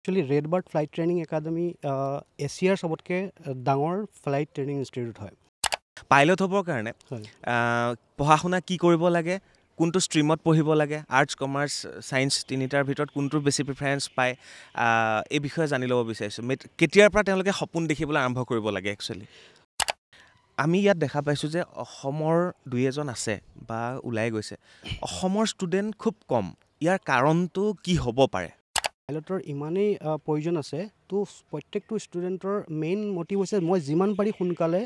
Actually red bird flight training academy এছিয়াৰ চবতকৈ ডাঙৰ ফ্লাইট ট্ৰেইনিং ইনষ্টিটিউট হয়। পাইলট হ'বৰ কাৰণে হয় পঢ়া শুনা কি কৰিব লাগে, কোনটো ষ্ট্ৰীমত পঢ়িব লাগে, আৰ্টছ কমাৰ্চ ছায়েন্স তিনিটাৰ ভিতৰত কোনটোৰ বেছি প্ৰিফাৰেঞ্চ পায়, এই বিষয়ে জানি ল'ব বিচাৰিছোঁ। কেতিয়াৰ পৰা তেওঁলোকে সপোন দেখিবলৈ আৰম্ভ কৰিব লাগে একচুৱেলি? আমি ইয়াত দেখা পাইছোঁ যে অসমৰ দুই এজন আছে বা ওলাই গৈছে, অসমৰ ষ্টুডেণ্ট খুব কম। ইয়াৰ কাৰণটো কি হ'ব পাৰে? পাইলটৰ ইমানেই প্ৰয়োজন আছে, তো প্ৰত্যেকটো ষ্টুডেণ্টৰ মেইন মটিভ হৈছে মই যিমান পাৰি সোনকালে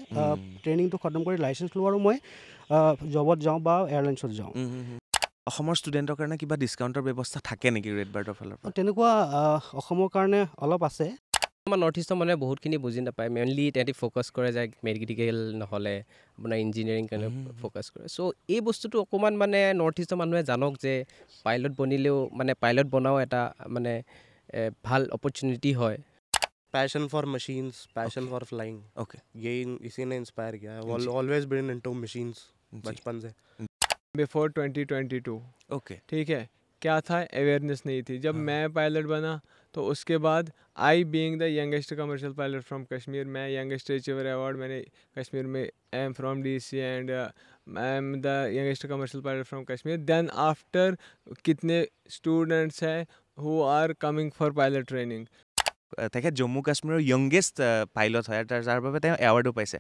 ট্ৰেইনিংটো খতম কৰি লাইচেঞ্চ লওঁ আৰু মই জবত যাওঁ বা এয়াৰলাইন্সত যাওঁ। অসমৰ ষ্টুডেণ্টৰ কাৰণে কিবা ডিছকাউণ্টৰ ব্যৱস্থা থাকে নেকি ৰেড বাৰ্ডৰ ফালৰ পৰা? তেনেকুৱা অসমৰ কাৰণে অলপ আছে। আমাৰ নৰ্থ ইষ্টৰ মানুহে বহুতখিনি বুজি নাপায়। মেইনলি তেহেঁতি ফ'কাছ কৰে যে মেডিকেল নহ'লে আপোনাৰ ইঞ্জিনিয়াৰিং কাৰণে ফ'কাছ কৰে। চ' এই বস্তুটো অকণমান মানে নৰ্থ ইষ্টৰ মানুহে জানক যে পাইলট বনিলেও মানে পাইলট বনাও এটা মানে ভাল অপৰচুনিটি হয়। Passion for machines, passion for flying, okay, ये इसी ने इंस्पायर किया है। ऑलवेज बीन इनटू मशीन्स बचपन से। बिफोर 2022 ओके, ठीक है, क्या था, अवेयरनेस नहीं थी। जब मैं पायलट बना तो उसके बाद I being the youngest commercial pilot from Kashmir, मैं यंगेस्ट अचीवर अवार्ड मैंने कश्मीर में, I am from DC and I am the youngest commercial pilot from Kashmir. Then after कितने स्टूडेंट्स हैं who are coming for pilot training. তেখেত জম্মু কাশ্মীৰৰ য়ংগেষ্ট pilot হয়, যাৰ বাবে তেওঁ এৱাৰ্ডো পাইছে।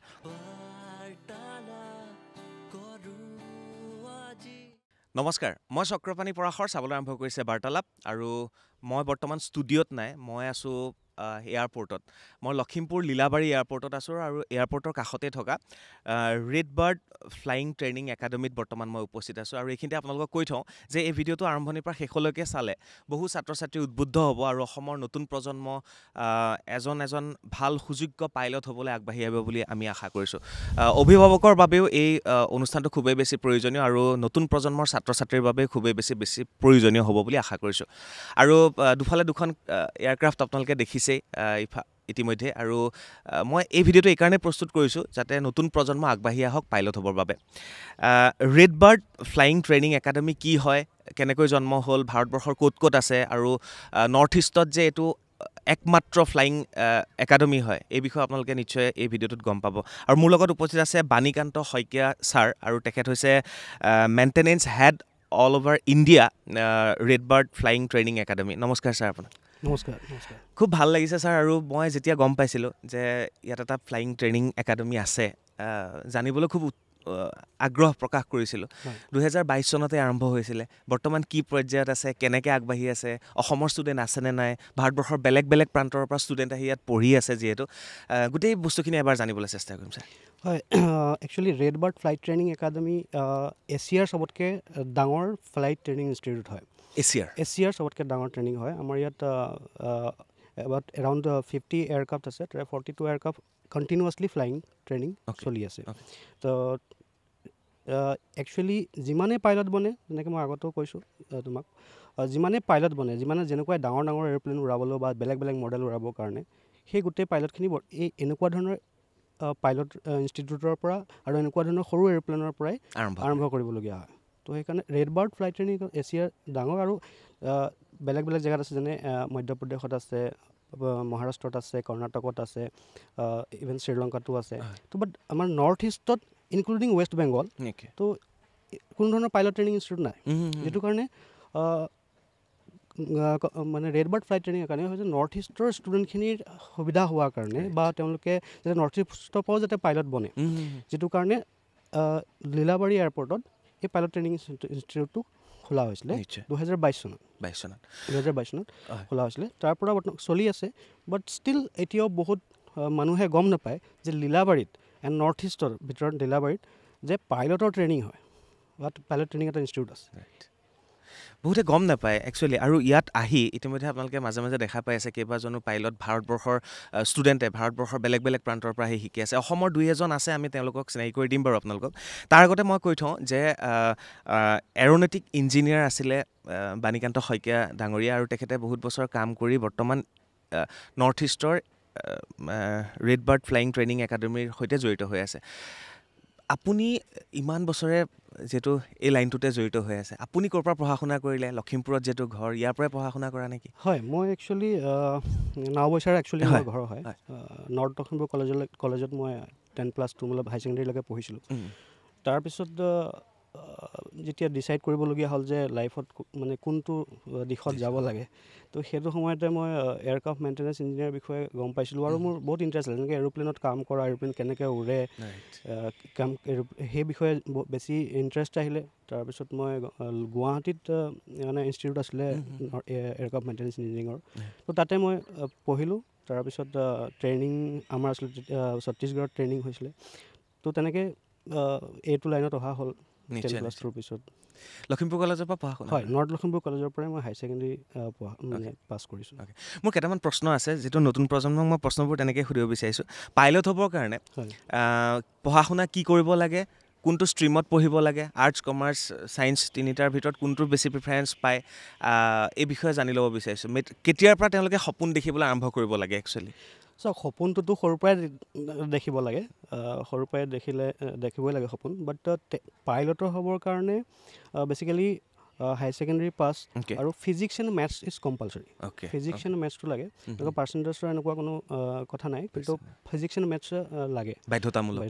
নমস্কাৰ, মই চক্ৰপাণী পৰাশৰ চাবলৈ আৰম্ভ কৰিছে বাৰ্তালাপ। আৰু মই বৰ্তমান ষ্টুডিঅ'ত নাই, মই আছোঁ এয়াৰপৰ্টত। মই লখিমপুৰ লীলাবাৰী এয়াৰপৰ্টত আছোঁ আৰু এয়াৰপৰ্টৰ কাষতে থকা ৰেড বাৰ্ড ফ্লাইং ট্ৰেইনিং একাডেমীত বৰ্তমান মই উপস্থিত আছোঁ। আৰু এইখিনিতে আপোনালোকক কৈ থওঁ যে এই ভিডিঅ'টো আৰম্ভণিৰ পৰা শেষলৈকে চালে বহু ছাত্ৰ ছাত্ৰী উদ্বুদ্ধ হ'ব আৰু অসমৰ নতুন প্ৰজন্ম এজন ভাল সুযোগ্য পাইলট হ'বলৈ আগবাঢ়ি আহিব বুলি আমি আশা কৰিছোঁ। অভিভাৱকৰ বাবেও এই অনুষ্ঠানটো খুবেই বেছি প্ৰয়োজনীয় আৰু নতুন প্ৰজন্মৰ ছাত্ৰ ছাত্ৰীৰ বাবে খুবেই বেছি প্ৰয়োজনীয় হ'ব বুলি আশা কৰিছোঁ। আৰু দুফালে দুখন এয়াৰক্ৰাফ্ট আপোনালোকে দেখিছেই ইতিমধ্যে। আৰু মই এই ভিডিঅ'টো এইকাৰণে প্ৰস্তুত কৰিছোঁ যাতে নতুন প্ৰজন্ম আগবাঢ়ি আহক পাইলট হ'বৰ বাবে। Red bird flying training academy কি হয়, কেনেকৈ জন্ম হ'ল, ভাৰতবৰ্ষৰ ক'ত ক'ত আছে, আৰু নৰ্থ ইষ্টত যে এইটো একমাত্ৰ ফ্লাইং একাডেমি হয়, এই বিষয়ে আপোনালোকে নিশ্চয় এই ভিডিঅ'টোত গম পাব। আৰু মোৰ লগত উপস্থিত আছে বাণীকান্ত শইকীয়া ছাৰ, আৰু তেখেত হৈছে maintenance head all over India red bird flying training academy. নমস্কাৰ ছাৰ আপোনাক। নমস্কাৰ। নমস্কাৰ। খুব ভাল লাগিছে ছাৰ। আৰু মই যেতিয়া গম পাইছিলোঁ যে ইয়াত এটা ফ্লাইং ট্ৰেইনিং একাডেমি আছে, জানিবলৈ খুব আগ্ৰহ প্ৰকাশ কৰিছিলোঁ। 2022 চনতে আৰম্ভ হৈছিলে। বৰ্তমান কি পৰ্যায়ত আছে, কেনেকৈ আগবাঢ়ি আছে, অসমৰ ষ্টুডেণ্ট আছেনে নাই, ভাৰতবৰ্ষৰ বেলেগ বেলেগ প্ৰান্তৰ পৰা ষ্টুডেণ্ট আহি ইয়াত পঢ়ি আছে যিহেতু, গোটেই বস্তুখিনি এবাৰ জানিবলৈ চেষ্টা কৰিম ছাৰ। হয়, actually red bird flight training academy এছিয়াৰ চবতকৈ ডাঙৰ ফ্লাইট ট্ৰেইনিং ইনষ্টিটিউট হয়। এছিয়াৰ চবতকৈ ডাঙৰ ট্ৰেইনিং হয়। আমাৰ ইয়াত এৰাউণ্ড 50 এয়াৰক্ৰাফ্ট আছে, তাৰে 42 এয়াৰক্ৰাফ্ট কণ্টিনিউৱাছলি ফ্লাইং ট্ৰেইনিং চলি আছে। তো একচুৱেলি যিমানেই পাইলট বনে, যেনেকৈ মই আগতেও কৈছোঁ তোমাক, যিমানেই পাইলট বনে, যেনেকুৱা ডাঙৰ ডাঙৰ এৰোপ্লেন উৰাবলৈ বা বেলেগ বেলেগ মডেল উৰাবৰ কাৰণে, সেই গোটেই পাইলটখিনি এই এনেকুৱা ধৰণৰ পাইলট ইনষ্টিটিউটৰ পৰা আৰু এনেকুৱা ধৰণৰ সৰু এৰোপ্লেনৰ পৰাই আৰম্ভ কৰিবলগীয়া হয়। তো সেইকাৰণে ৰেড বাৰ্ড ফ্লাইট ট্ৰেইনিং এছিয়াৰ ডাঙৰ, আৰু বেলেগ বেলেগ জেগাত আছে, যেনে মধ্যপ্ৰদেশত আছে, মহাৰাষ্ট্ৰত আছে, কৰ্ণাটকত আছে, ইভেন শ্ৰীলংকাতো আছে। তো বাট আমাৰ নৰ্থ ইষ্টত ইনক্লুডিং ৱেষ্ট বেংগল তো কোনো ধৰণৰ পাইলট ট্ৰেইনিং ইনষ্টিটিউট নাই, যিটো কাৰণে মানে ৰেড বাৰ্ড ফ্লাইট ট্ৰেইনিং কাৰণে হৈছে নৰ্থ ইষ্টৰ ষ্টুডেণ্টখিনিৰ সুবিধা হোৱাৰ কাৰণে, বা তেওঁলোকে যাতে নৰ্থ ইষ্টৰ পৰাও যাতে পাইলট বনে, যিটো কাৰণে লীলাবাৰী এয়াৰপৰ্টত এই পাইলট ট্ৰেইনিং ইনষ্টিটিউটটো খোলা হৈছিলে 2022 চনত। 2022 চনত খোলা হৈছিলে। তাৰ পৰা বৰ্তমান চলি আছে। বাট ষ্টিল এতিয়াও বহুত মানুহে গম নাপায় যে লীলাবাৰীত এণ্ড নৰ্থ ইষ্টৰ ভিতৰত লীলাবাৰীত যে পাইলটৰ ট্ৰেইনিং হয়, বা পাইলট ট্ৰেইনিং এটা ইনষ্টিটিউট আছে। বহুতে গম নাপায় একচুৱেলি। আৰু ইয়াত আহি ইতিমধ্যে আপোনালোকে মাজে মাজে দেখা পাই আছে কেইবাজনো পাইলট ভাৰতবৰ্ষৰ ষ্টুডেণ্টে ভাৰতবৰ্ষৰ বেলেগ বেলেগ প্ৰান্তৰ পৰা আহি শিকি আছে। অসমৰ দুই এজন আছে, আমি তেওঁলোকক চিনাকি কৰি দিম বাৰু আপোনালোকক। তাৰ আগতে মই কৈ থওঁ যে এৰ'নটিক ইঞ্জিনিয়াৰ আছিলে বাণীকান্ত শইকীয়া ডাঙৰীয়া, আৰু তেখেতে বহুত বছৰ কাম কৰি বৰ্তমান নৰ্থ ইষ্টৰ ৰেড বাৰ্ড ফ্লাইং ট্ৰেইনিং একাডেমীৰ সৈতে জড়িত হৈ আছে। আপুনি ইমান বছৰে যিহেতু এই লাইনটোতে জড়িত হৈ আছে, আপুনি ক'ৰ পৰা পঢ়া শুনা কৰিলে? লখিমপুৰত যিহেতু ঘৰ, ইয়াৰ পৰাই পঢ়া শুনা কৰা নেকি? হয়, মই একচুৱেলি নাওবৈচাৰ একচুৱেলি হয়, মোৰ ঘৰ হয়। হয়। নৰ্থ লখিমপুৰ কলেজত মই 10+2 মতলব হাই ছেকেণ্ডেৰীলৈকে পঢ়িছিলোঁ। তাৰপিছত যেতিয়া ডিচাইড কৰিবলগীয়া হ'ল যে লাইফত মানে কোনটো দিশত যাব লাগে, তো সেইটো সময়তে মই এয়াৰক্ৰাফ্ট মেইনটেনেঞ্চ ইঞ্জিনিয়াৰ বিষয়ে গম পাইছিলোঁ আৰু মোৰ বহুত ইণ্টাৰেষ্ট আছিল, যেনেকৈ এৰোপ্লেনত কাম কৰা, এৰোপ্লেন কেনেকৈ উৰে, সেই বিষয়ে বেছি ইণ্টাৰেষ্ট আহিলে। তাৰপিছত মই গুৱাহাটীত মানে ইনষ্টিটিউট আছিলে এয়াৰক্ৰাফ্ট মেইনটেনেঞ্চ ইঞ্জিনিয়াৰিঙৰ, তো তাতে মই পঢ়িলোঁ। তাৰপিছত ট্ৰেইনিং আমাৰ আছিলে, ছত্তীশগড়ত ট্ৰেইনিং হৈছিলে, তো তেনেকৈ এইটো লাইনত অহা হ'ল 10+2 পিছত। লখিমপুৰ কলেজৰ পৰা পঢ়া শুনা? হয়, নৰ্থ লখিমপুৰ কলেজৰ পৰাই মই হাই ছেকেণ্ডেৰী মানে পাছ কৰিছোঁ। মোৰ কেইটামান প্ৰশ্ন আছে, যিটো নতুন প্ৰজন্মক মই প্ৰশ্নবোৰ তেনেকৈ সুধিব বিচাৰিছোঁ। পাইলট হ'বৰ কাৰণে হয়, পঢ়া শুনা কি কৰিব লাগে, কোনটো ষ্ট্ৰীমত পঢ়িব লাগে, আৰ্টছ, কমাৰ্চ, ছায়েন্স তিনিটাৰ ভিতৰত কোনটোৰ বেছি প্ৰিফাৰেঞ্চ পায়, এই বিষয়ে জানি ল'ব বিচাৰিছোঁ। কেতিয়াৰ পৰা তেওঁলোকে সপোন দেখিবলৈ আৰম্ভ কৰিব লাগে একচুৱেলি? চাওক, সপোনটোতো সৰুৰ পৰাই দেখিব লাগে, সৰুৰ পৰাই দেখিবই লাগে সপোন। বাট পাইলটৰ হ'বৰ কাৰণে বেচিকেলি হাই ছেকেণ্ডেৰী পাছ আৰু physics and maths is compulsory. Physics and মেথছটো লাগে, এনেকুৱা পাৰ্চেণ্টেজৰ এনেকুৱা কোনো কথা নাই, কিন্তু ফিজিক্স এণ্ড মেথছ লাগে, বাধ্যতামূলক।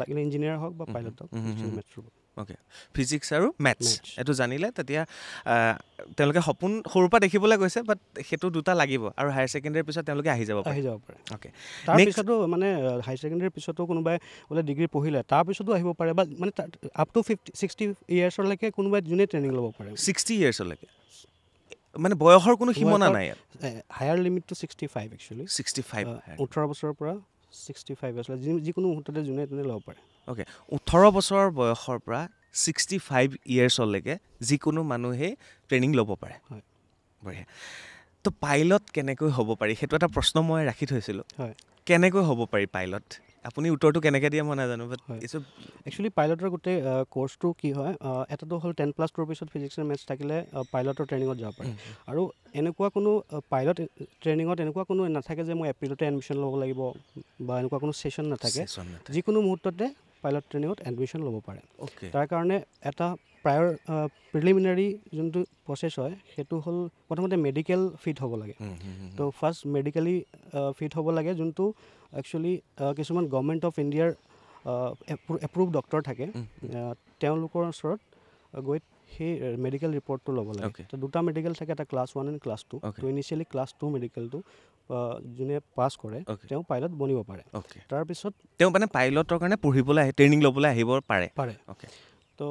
লাগিলে ইঞ্জিনিয়াৰ হওক বা পাইলট হওক, ফিজিক্স এণ্ড মেথছটো। অ'কে, ফিজিক্স আৰু মেথছ এইটো জানিলে তেতিয়া তেওঁলোকে সপোন সৰুৰ পৰা দেখিবলৈ গৈছে, বাট সেইটো দুটা লাগিব আৰু হায়াৰ ছেকেণ্ডেৰীৰ পিছত তেওঁলোকে আহি যাব পাৰে। অ'কে, তাৰপিছতো মানে হায়াৰ ছেকেণ্ডেৰীৰ পিছতো কোনোবাই বোলে ডিগ্ৰী পঢ়িলে তাৰপিছতো আহিব পাৰে, বা মানে আপ টু 60 ইয়াৰ্ছলৈকে কোনোবাই যোনে ট্ৰেইনিং ল'ব পাৰে। 60 ইয়াৰ্ছলৈকে মানে বয়সৰ কোনো সীমনা নাই ইয়াত? Higher লিমিটটো 65 actually. 65 18 বছৰৰ পৰা 65 আছিলে, যিকোনো মুহূৰ্ততে যোনে তোনে ল'ব পাৰে। অ'কে, 18 বছৰৰ বয়সৰ পৰা 65 ইয়াৰ্ছলৈকে যিকোনো মানুহেই ট্ৰেইনিং ল'ব পাৰে। হয়, বঢ়িয়া। তো পাইলট কেনেকৈ হ'ব পাৰি, সেইটো এটা প্ৰশ্ন মই ৰাখি থৈছিলোঁ। হয়, কেনেকৈ হ'ব পাৰি পাইলট? আপুনি উত্তৰটো কেনেকৈ দিয়ে মই নাজানো, বাট একচুৱেলি পাইলটৰ গোটেই কোৰ্চটো কি হয়, এটাটো হ'ল 10+2 পিছত ফিজিক্স এণ্ড মেথছ থাকিলে পাইলটৰ ট্ৰেইনিঙত যাব পাৰে। আৰু এনেকুৱা কোনো পাইলট ট্ৰেইনিঙত এনেকুৱা কোনো নাথাকে যে মই এপ্ৰিলতে এডমিশ্যন ল'ব লাগিব, বা এনেকুৱা কোনো ছেশ্যন নাথাকে, যিকোনো মুহূৰ্ততে পাইলট ট্ৰেইনিঙত এডমিশ্যন ল'ব পাৰে। তাৰ কাৰণে এটা প্ৰিলিমিনাৰী যোনটো প্ৰচেছ হয়, সেইটো হ'ল প্ৰথমতে মেডিকেল ফিট হ'ব লাগে। তো ফাৰ্ষ্ট মেডিকেলি ফিট হ'ব লাগে, যোনটো একচুৱেলি কিছুমান গভৰ্ণমেণ্ট অফ ইণ্ডিয়াৰ এপ্ৰুভ ডক্টৰ থাকে, তেওঁলোকৰ ওচৰত গৈ সেই মেডিকেল ৰিপৰ্টটো ল'ব লাগে। তো দুটা মেডিকেল থাকে, এটা ক্লাছ 1 এণ্ড ক্লাছ 2। তো ইনিচিয়েলি ক্লাছ 2 মেডিকেলটো যোনে পাছ কৰে তেওঁ পাইলট বনিব পাৰে। তাৰপিছত তেওঁ মানে পাইলটৰ কাৰণে পঢ়িবলৈ ট্ৰেইনিং ল'বলৈ আহিব পাৰে। তো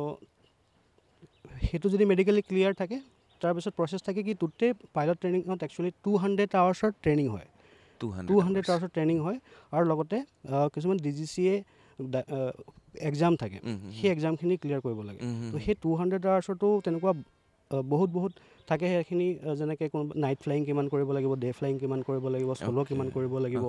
সেইটো যদি মেডিকেলি ক্লিয়াৰ থাকে, তাৰপিছত প্ৰচেছ থাকে কি গোটেই পাইলট ট্ৰেইনিঙত একচুৱেলি 200 আৱাৰ্ছৰ ট্ৰেইনিং হয়। 200 আৱাৰ্ছৰ ট্ৰেইনিং হয়, আৰু লগতে কিছুমান DGCA এক্সাম থাকে, সেই এক্সামখিনি ক্লিয়াৰ কৰিব লাগে। তো সেই 200 আৱাৰ্ছতো তেনেকুৱা বহুত থাকে, সেইখিনি যেনেকৈ কোনোবা নাইট ফ্লাইং কিমান কৰিব লাগিব, ডে ফ্লাইং কিমান কৰিব লাগিব, চ'ল' কিমান কৰিব লাগিব,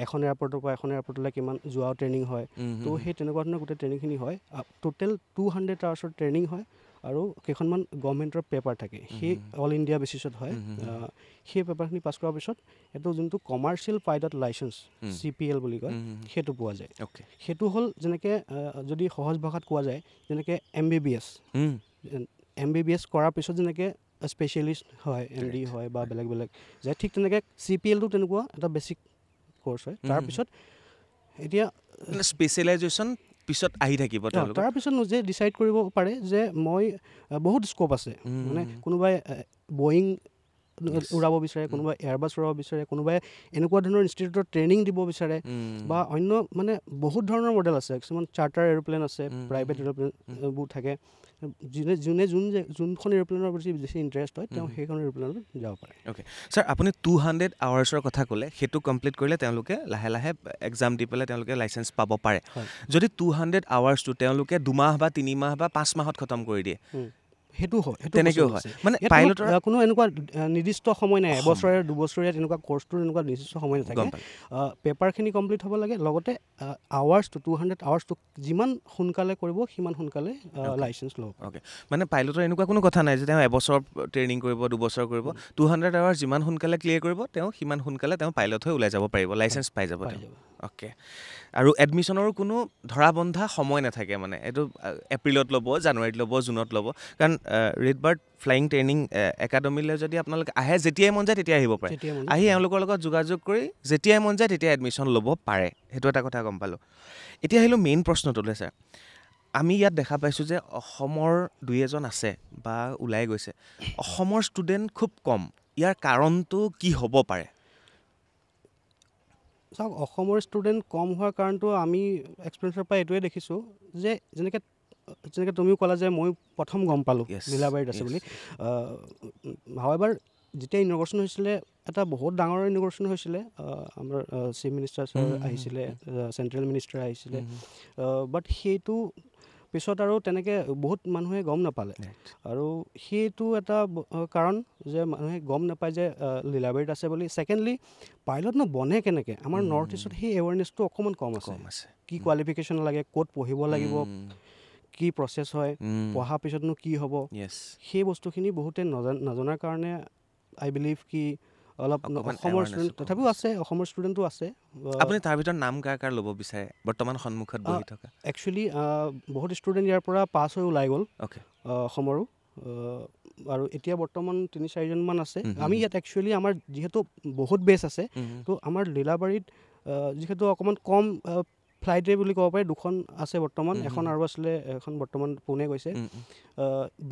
এখন এয়াৰপৰ্টৰ পৰা এখন এয়াৰপৰ্টলৈ কিমান যোৱাও ট্ৰেইনিং হয়। তো সেই তেনেকুৱা ধৰণৰ গোটেই ট্ৰেইনিংখিনি হয়। টোটেল 200 আৱাৰ্ছৰ ট্ৰেইনিং হয়, আৰু কেইখনমান গভৰ্ণমেণ্টৰ পেপাৰ থাকে, সেই অল ইণ্ডিয়া বেচিছত হয়। সেই পেপাৰখিনি পাছ কৰাৰ পিছত এইটো যোনটো কমাৰ্চিয়েল পাইলট লাইচেঞ্চ CPL বুলি কয়, সেইটো পোৱা যায়। সেইটো হ'ল যেনেকৈ যদি সহজ ভাষাত কোৱা যায়, যেনেকৈ MBBS কৰাৰ পিছত যেনেকৈ স্পেচিয়েলিষ্ট হয়, MD হয় বা বেলেগ যায়, ঠিক তেনেকৈ CPLটো তেনেকুৱা এটা বেছিক কোৰ্চ হয়। তাৰপিছত এতিয়া স্পেচিয়েলাইজেশ্যন পিছত আহি থাকিব, তাৰপিছত নিজে ডিচাইড কৰিব পাৰে যে মই বহুত স্ক'প আছে, মানে কোনোবাই বয়িং উৰাব বিচাৰে, কোনোবাই এয়াৰবাছ উৰাব বিচাৰে, কোনোবাই এনেকুৱা ধৰণৰ ইনষ্টিটিউটত ট্ৰেইনিং দিব বিচাৰে, বা অন্য মানে বহুত ধৰণৰ মডেল আছে। কিছুমান চাৰ্টাৰ এৰোপ্লেন আছে, প্ৰাইভেট এৰোপ্লেনবোৰ থাকে, যোনখন এৰোপ্লেনৰ প্ৰতি বেছি ইণ্টাৰেষ্ট হয় তেওঁ সেইখন এৰোপ্লেনত যাব পাৰে। অ'কে ছাৰ, আপুনি 200 আৱাৰ্ছৰ কথা ক'লে, সেইটো কমপ্লিট কৰিলে তেওঁলোকে লাহে লাহে এক্সাম দি পেলাই তেওঁলোকে লাইচেঞ্চ পাব পাৰে। যদি 200 আৱাৰ্ছটো তেওঁলোকে 2 মাহ বা 3 মাহ বা 5 মাহত খতম কৰি দিয়ে, সেইটো হয়, তেনেকৈও হয়। মানে পাইলটৰ কোনো এনেকুৱা নিৰ্দিষ্ট সময় নাই, এবছৰীয়া 2 বছৰীয়া তেনেকুৱা কোৰ্চটোৰ এনেকুৱা নিৰ্দিষ্ট সময় নাথাকে। পেপাৰখিনি কমপ্লিট হ'ব লাগে, লগতে আৱাৰ্ছটো 200 আৱাৰ্ছটো যিমান সোনকালে কৰিব সিমান সোনকালে লাইচেঞ্চ ল'ব। অ'কে, মানে পাইলটৰ এনেকুৱা কোনো কথা নাই যে তেওঁ এবছৰ ট্ৰেইনিং কৰিব, 2 বছৰ কৰিব। 200 আৱাৰ্ছ যিমান সোনকালে ক্লিয়াৰ কৰিব, তেওঁ সিমান সোনকালে তেওঁ পাইলট হৈ ওলাই যাব পাৰিব, লাইচেঞ্চ পাই যাব। অ'কে আৰু এডমিশ্যনৰো কোনো ধৰা বন্ধা সময় নাথাকে মানে এইটো এপ্ৰিলত ল'ব জানুৱাৰীত ল'ব জুনত ল'ব কাৰণ ৰেড বাৰ্ড ফ্লাইং ট্ৰেইনিং একাডেমীলৈ যদি আপোনালোকে আহে যেতিয়াই মন যায় তেতিয়াই আহিব পাৰে যেতিয়াই মন যায় আহি এওঁলোকৰ লগত যোগাযোগ কৰি যেতিয়াই মন যায় তেতিয়া এডমিশ্যন ল'ব পাৰে সেইটো এটা কথা গম পালোঁ এতিয়া আহিলোঁ মেইন প্ৰশ্নটোলৈ ছাৰ আমি ইয়াত দেখা পাইছোঁ যে অসমৰ দুই এজন আছে বা ওলাই গৈছে অসমৰ ষ্টুডেণ্ট খুব কম ইয়াৰ কাৰণটো কি হ'ব পাৰে চাওক অসমৰ ষ্টুডেণ্ট কম হোৱাৰ কাৰণটো আমি এক্সপিৰিয়েঞ্চৰ পৰা এইটোৱে দেখিছোঁ যে যেনেকৈ তুমিও ক'লা যে মই প্ৰথম গম পালোঁ Yes, লীলাবাৰীত আছে yes, বুলি হাৱেভাৰ যেতিয়া ইনগ্ৰেশ্যন হৈছিলে এটা বহুত ডাঙৰ ইনগ্ৰেশ্যন হৈছিলে আমাৰ চিফ মিনিষ্টাৰ ছাৰ আহিছিলে চেণ্ট্ৰেল মিনিষ্টাৰ আহিছিলে বাট সেইটো পিছত আৰু তেনেকৈ বহুত মানুহে গম নাপালে আৰু সেইটো এটা কাৰণ যে মানুহে গম নাপায় যে লীলাবাৰীত আছে বুলি ছেকেণ্ডলি পাইলটনো বনে কেনেকৈ আমাৰ নৰ্থ ইষ্টত সেই এৱেৰনেছটো অকণমান কম আছে কি কোৱালিফিকেশ্যন লাগে ক'ত পঢ়িব লাগিব কি প্ৰচেছ হয় পঢ়াৰ পিছতনো কি হ'ব সেই বস্তুখিনি বহুতে নজনাৰ কাৰণে আই বিলিভ কি অলপ অসমৰ ষ্টুডেণ্ট তথাপিও আছে অসমৰ ষ্টুডেণ্টো আছে আপুনি তাৰ ভিতৰত নাম কাৰ ল'ব বিচাৰে বৰ্তমান সন্মুখত বহি থকা একচুৱেলি বহুত ষ্টুডেণ্ট ইয়াৰ পৰা পাছ হৈ ওলাই গ'ল অসমৰো আৰু এতিয়া বৰ্তমান 3-4জনমান আছে আমি ইয়াত একচুৱেলি আমাৰ যিহেতু বহুত বেছ আছে তো আমাৰ লীলাবাৰীত যিহেতু অকণমান কম ফ্লাইটে বুলি ক'ব পাৰি 2খন আছে বৰ্তমান এখন আৰু আছিলে এখন বৰ্তমান পুনে গৈছে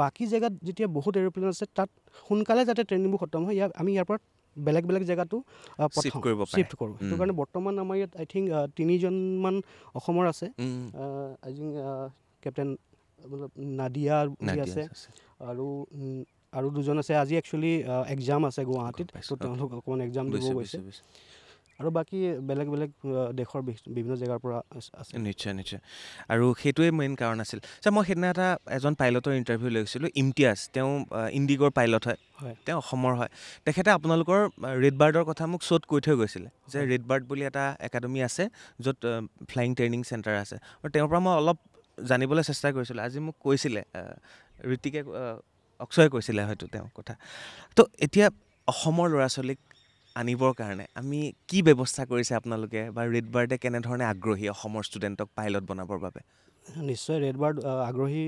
বাকী জেগাত যেতিয়া বহুত এৰোপ্লেন আছে তাত সোনকালে যাতে ট্ৰেইনিংবোৰ খতম হয় আমি ইয়াৰ পৰা বেলেগ জেগাটো শ্বিফ্ট কৰোঁ সেইটো কাৰণে বৰ্তমান আমাৰ ইয়াত আই থিংক 3জনমান অসমৰ আছে আই থিংক কেপ্টেইন নাদিয়া আছে আৰু 2জন আছে আজি একচুৱেলি এক্সাম আছে গুৱাহাটীত তো তেওঁলোক অকণমান এক্সাম দিব গৈছে আৰু বাকী বেলেগ দেশৰ বিভিন্ন জেগাৰ পৰা আছে নিশ্চয় আৰু সেইটোৱে মেইন কাৰণ আছিল মই সেইদিনা এজন পাইলটৰ ইণ্টাৰভিউ লৈছিলোঁ ইমতিয়াজ তেওঁ ইণ্ডিগৰ পাইলট হয় তেওঁ অসমৰ হয় তেখেতে আপোনালোকৰ ৰেড বাৰ্ডৰ কথা মোক শ্ব'ত কৈ থৈ গৈছিলে যে ৰেড বাৰ্ড বুলি এটা একাডেমি আছে য'ত ফ্লাইং ট্ৰেইনিং চেণ্টাৰ আছে আৰু তেওঁৰ পৰা মই অলপ জানিবলৈ চেষ্টা কৰিছিলোঁ আজি মোক কৈছিলে ঋতিকে অক্ষয়ে কৈছিলে হয়তো তেওঁ কথা তো এতিয়া অসমৰ ল'ৰা ছোৱালীক আনিবৰ কাৰণে আমি কি ব্যৱস্থা কৰিছে আপোনালোকে বা ৰেড বাৰ্ডে কেনেধৰণে আগ্ৰহী অসমৰ ষ্টুডেণ্টক পাইলট বনাবৰ বাবে নিশ্চয় ৰেড বাৰ্ড আগ্ৰহী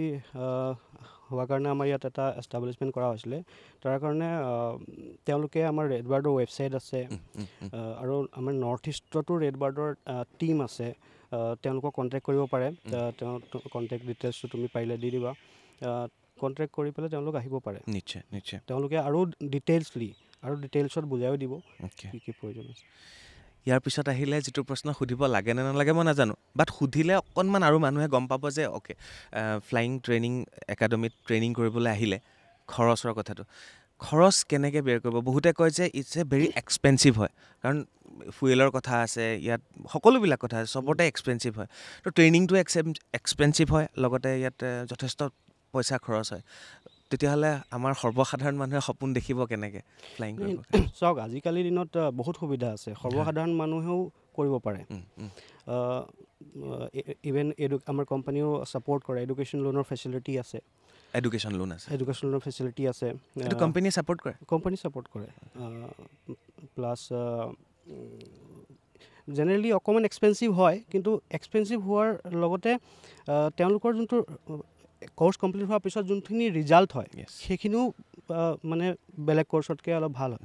হোৱাৰ কাৰণে আমাৰ ইয়াত এটা এষ্টাব্লিছমেণ্ট কৰা হৈছিলে তাৰ কাৰণে তেওঁলোকে আমাৰ ৰেড বাৰ্ডৰ ৱেবছাইট আছে আৰু আমাৰ নৰ্থ ইষ্টতো ৰেড বাৰ্ডৰ টীম আছে তেওঁলোকক কণ্টেক্ট কৰিব পাৰে তেওঁ কণ্টেক্ট ডিটেইলছটো তুমি পাৰিলে দি দিবা কণ্টেক্ট কৰি পেলাই তেওঁলোক আহিব পাৰে নিশ্চয় তেওঁলোকে আৰু ডিটেইলছত বুজাইও দিব কি প্ৰয়োজন আছে ইয়াৰ পিছত আহিলে যিটো প্ৰশ্ন সুধিব লাগে নে নালাগে মই নাজানো বাট সুধিলে অকণমান আৰু মানুহে গম পাব যে অ'কে ফ্লাইং ট্ৰেইনিং একাডেমীত ট্ৰেইনিং কৰিবলৈ আহিলে খৰচৰ কথাটো খৰচ কেনেকৈ বেৰ কৰিব বহুতে কয় যে ইটছ এ ভেৰি এক্সপেঞ্চিভ হয় কাৰণ ফুয়েলৰ কথা আছে ইয়াত সকলোবিলাক কথা আছে চবতে এক্সপেঞ্চিভ হয় তো ট্ৰেইনিংটো এক্সপেঞ্চিভ হয় লগতে ইয়াত যথেষ্ট পইচা খৰচ হয় তেতিয়াহ'লে আমাৰ সৰ্বসাধাৰণ মানুহে সপোন দেখিব কেনেকৈ ফ্লাইং কৰিব চাওক আজিকালিৰ দিনত বহুত সুবিধা আছে সৰ্বসাধাৰণ মানুহেও কৰিব পাৰে ইভেন আমাৰ কোম্পানীও ছাপোৰ্ট কৰে এডুকেশ্যন লোনৰ ফেচিলিটি আছে এডুকেশ্যন লোনৰ ফেচিলিটি আছে কোম্পানীয়ে ছাপোৰ্ট কৰে প্লাছ জেনেৰেলি অকণমান এক্সপেঞ্চিভ হয় কিন্তু এক্সপেঞ্চিভ হোৱাৰ লগতে তেওঁলোকৰ যোনটো কোৰ্চ কমপ্লিট হোৱাৰ পিছত যোনখিনি ৰিজাল্ট হয় সেইখিনিও মানে বেলেগ কোৰ্চতকৈ অলপ ভাল হয়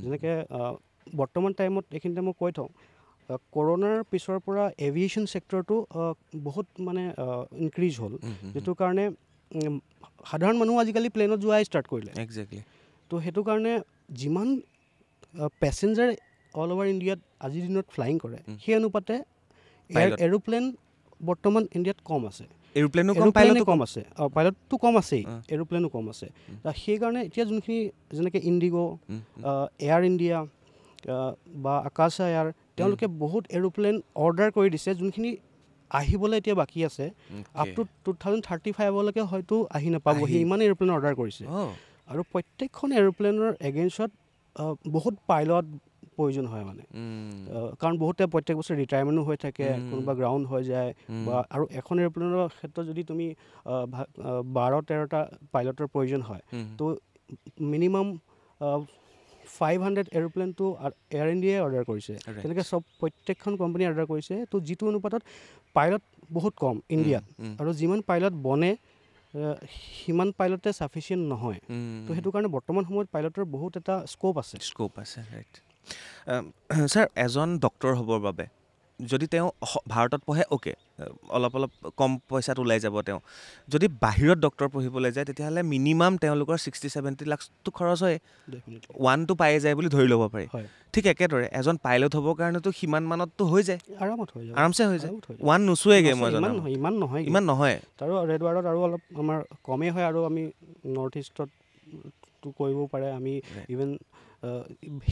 যেনেকৈ বৰ্তমান টাইমত এইখিনিতে মই কৈ থওঁ কৰোণাৰ পিছৰ পৰা এভিয়েশ্যন ছেক্টৰটো বহুত মানে ইনক্ৰিজ হ'ল যিটো কাৰণে সাধাৰণ মানুহ আজিকালি প্লেনত যোৱাই ষ্টাৰ্ট কৰিলে একজেক্টলি তো সেইটো কাৰণে যিমান পেচেঞ্জাৰ অল অভাৰ ইণ্ডিয়াত আজিৰ দিনত ফ্লাইং কৰে সেই অনুপাতে এৰোপ্লেন বৰ্তমান ইণ্ডিয়াত কম আছে এৰোপ্লেনো কম আছে পাইলটটো কম আছেই এৰোপ্লেনো কম আছে সেইকাৰণে এতিয়া যোনখিনি যেনেকৈ ইণ্ডিগ' এয়াৰ ইণ্ডিয়া বা আকাশ এয়াৰ তেওঁলোকে বহুত এৰোপ্লেন অৰ্ডাৰ কৰি দিছে যোনখিনি আহিবলৈ এতিয়া বাকী আছে আপ টু 2035লৈকে হয়তো আহি নাপাবহি ইমান এৰোপ্লেন অৰ্ডাৰ কৰিছে আৰু প্ৰত্যেকখন এৰোপ্লেনৰ এগেইনষ্টত বহুত পাইলট প্ৰয়োজন হয় মানে কাৰণ বহুতে প্ৰত্যেক বছৰ ৰিটায়াৰমেণ্টো হৈ থাকে কোনোবা গ্ৰাউণ্ড হৈ যায় বা আৰু এখন এৰোপ্লেনৰ ক্ষেত্ৰত যদি তুমি 12-13টা পাইলটৰ প্ৰয়োজন হয় তো মিনিমাম 500 এৰোপ্লেনটো এয়াৰ ইণ্ডিয়াই অৰ্ডাৰ কৰিছে Right. তেনেকৈ চব প্ৰত্যেকখন কোম্পানীয়ে অৰ্ডাৰ কৰিছে তো যিটো অনুপাতত পাইলট বহুত কম ইণ্ডিয়াত আৰু যিমান পাইলট বনে সিমান পাইলটে ছাফিচিয়েণ্ট নহয় তো সেইটো কাৰণে বৰ্তমান সময়ত পাইলটৰ বহুত এটা স্ক'প আছে স্ক'প আছে ৰাইট ছাৰ এজন ডক্টৰ হ'বৰ বাবে যদি তেওঁ ভাৰতত পঢ়ে অ'কে অলপ কম পইচাত ওলাই যাব তেওঁ যদি বাহিৰত ডক্টৰ পঢ়িবলৈ যায় তেতিয়াহ'লে মিনিমাম তেওঁলোকৰ 60-70 লাখটো খৰচ হয় ডেফিনেটলি 1টো পাই যায় বুলি ধৰি ল'ব পাৰি হয় ঠিক একেদৰে এজন পাইলট হ'বৰ কাৰণেতো সিমান মানততো হৈ যায় আৰামত হৈ যাব আৰামছে হৈ যায় আৰামত হৈ যাব। 1 নোচোৱেগৈ মই ইমান জনাম নহয় ইমান নহয় ইমান নহয় তাৰো ৰেড ৱাৰ্ডত আৰু অলপ আমাৰ কমেই হয় আৰু আমি নৰ্থ ইষ্টত কৰিব পাৰে আমি Right. ইভেন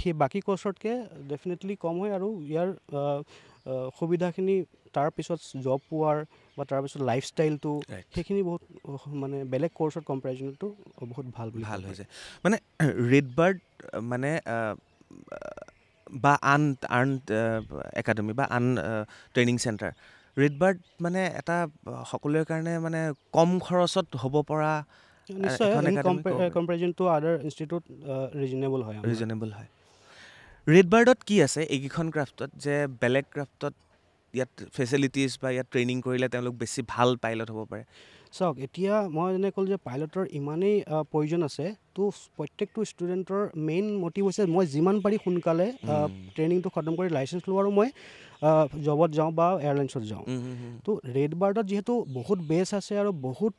সেই বাকী কৰ্চতকৈ ডেফিনেটলি কম হয় আৰু ইয়াৰ সুবিধাখিনি তাৰপিছত জব পোৱাৰ বা তাৰপিছত লাইফষ্টাইলটো Right. সেইখিনি বহুত মানে বেলেগ কৰ্চত কম্পেৰিজনটো বহুত ভাল বুলি ভাল ক'ব হৈ পাৰি। যায় মানে ৰেড বাৰ্ড মানে বা আন একাডেমি বা আন ট্ৰেইনিং চেণ্টাৰ ৰেড বাৰ্ড মানে এটা সকলোৰে কাৰণে মানে কম খৰচত হ'ব পৰা নিশ্চয় এখন ইন academy ক'ব পাৰি। কম্পেৰিজন টু আদাৰ ইনষ্টিটিউট ৰিজনেবল হয় আমাৰ। ৰিজনেবল হয় ৰেড বাৰ্ডত কি আছে এইকেইখন ক্ৰাফ্টত যে বেলেগ ক্ৰাফ্টত ইয়াত ফেচিলিটিজ বা ইয়াত ট্ৰেইনিং কৰিলে তেওঁলোক বেছি ভাল পাইলট হ'ব পাৰে চাওক এতিয়া মই যেনে ক'লোঁ যে পাইলটৰ ইমানেই প্ৰয়োজন আছে তো প্ৰত্যেকটো ষ্টুডেণ্টৰ মেইন মটিভ হৈছে মই যিমান পাৰি সোনকালে ট্ৰেইনিংটো খতম কৰি লাইচেঞ্চ লওঁ আৰু মই জবত যাওঁ বা এয়াৰলাইন্সত যাওঁ তো ৰেড বাৰ্ডত যিহেতু বহুত বেছ আছে আৰু বহুত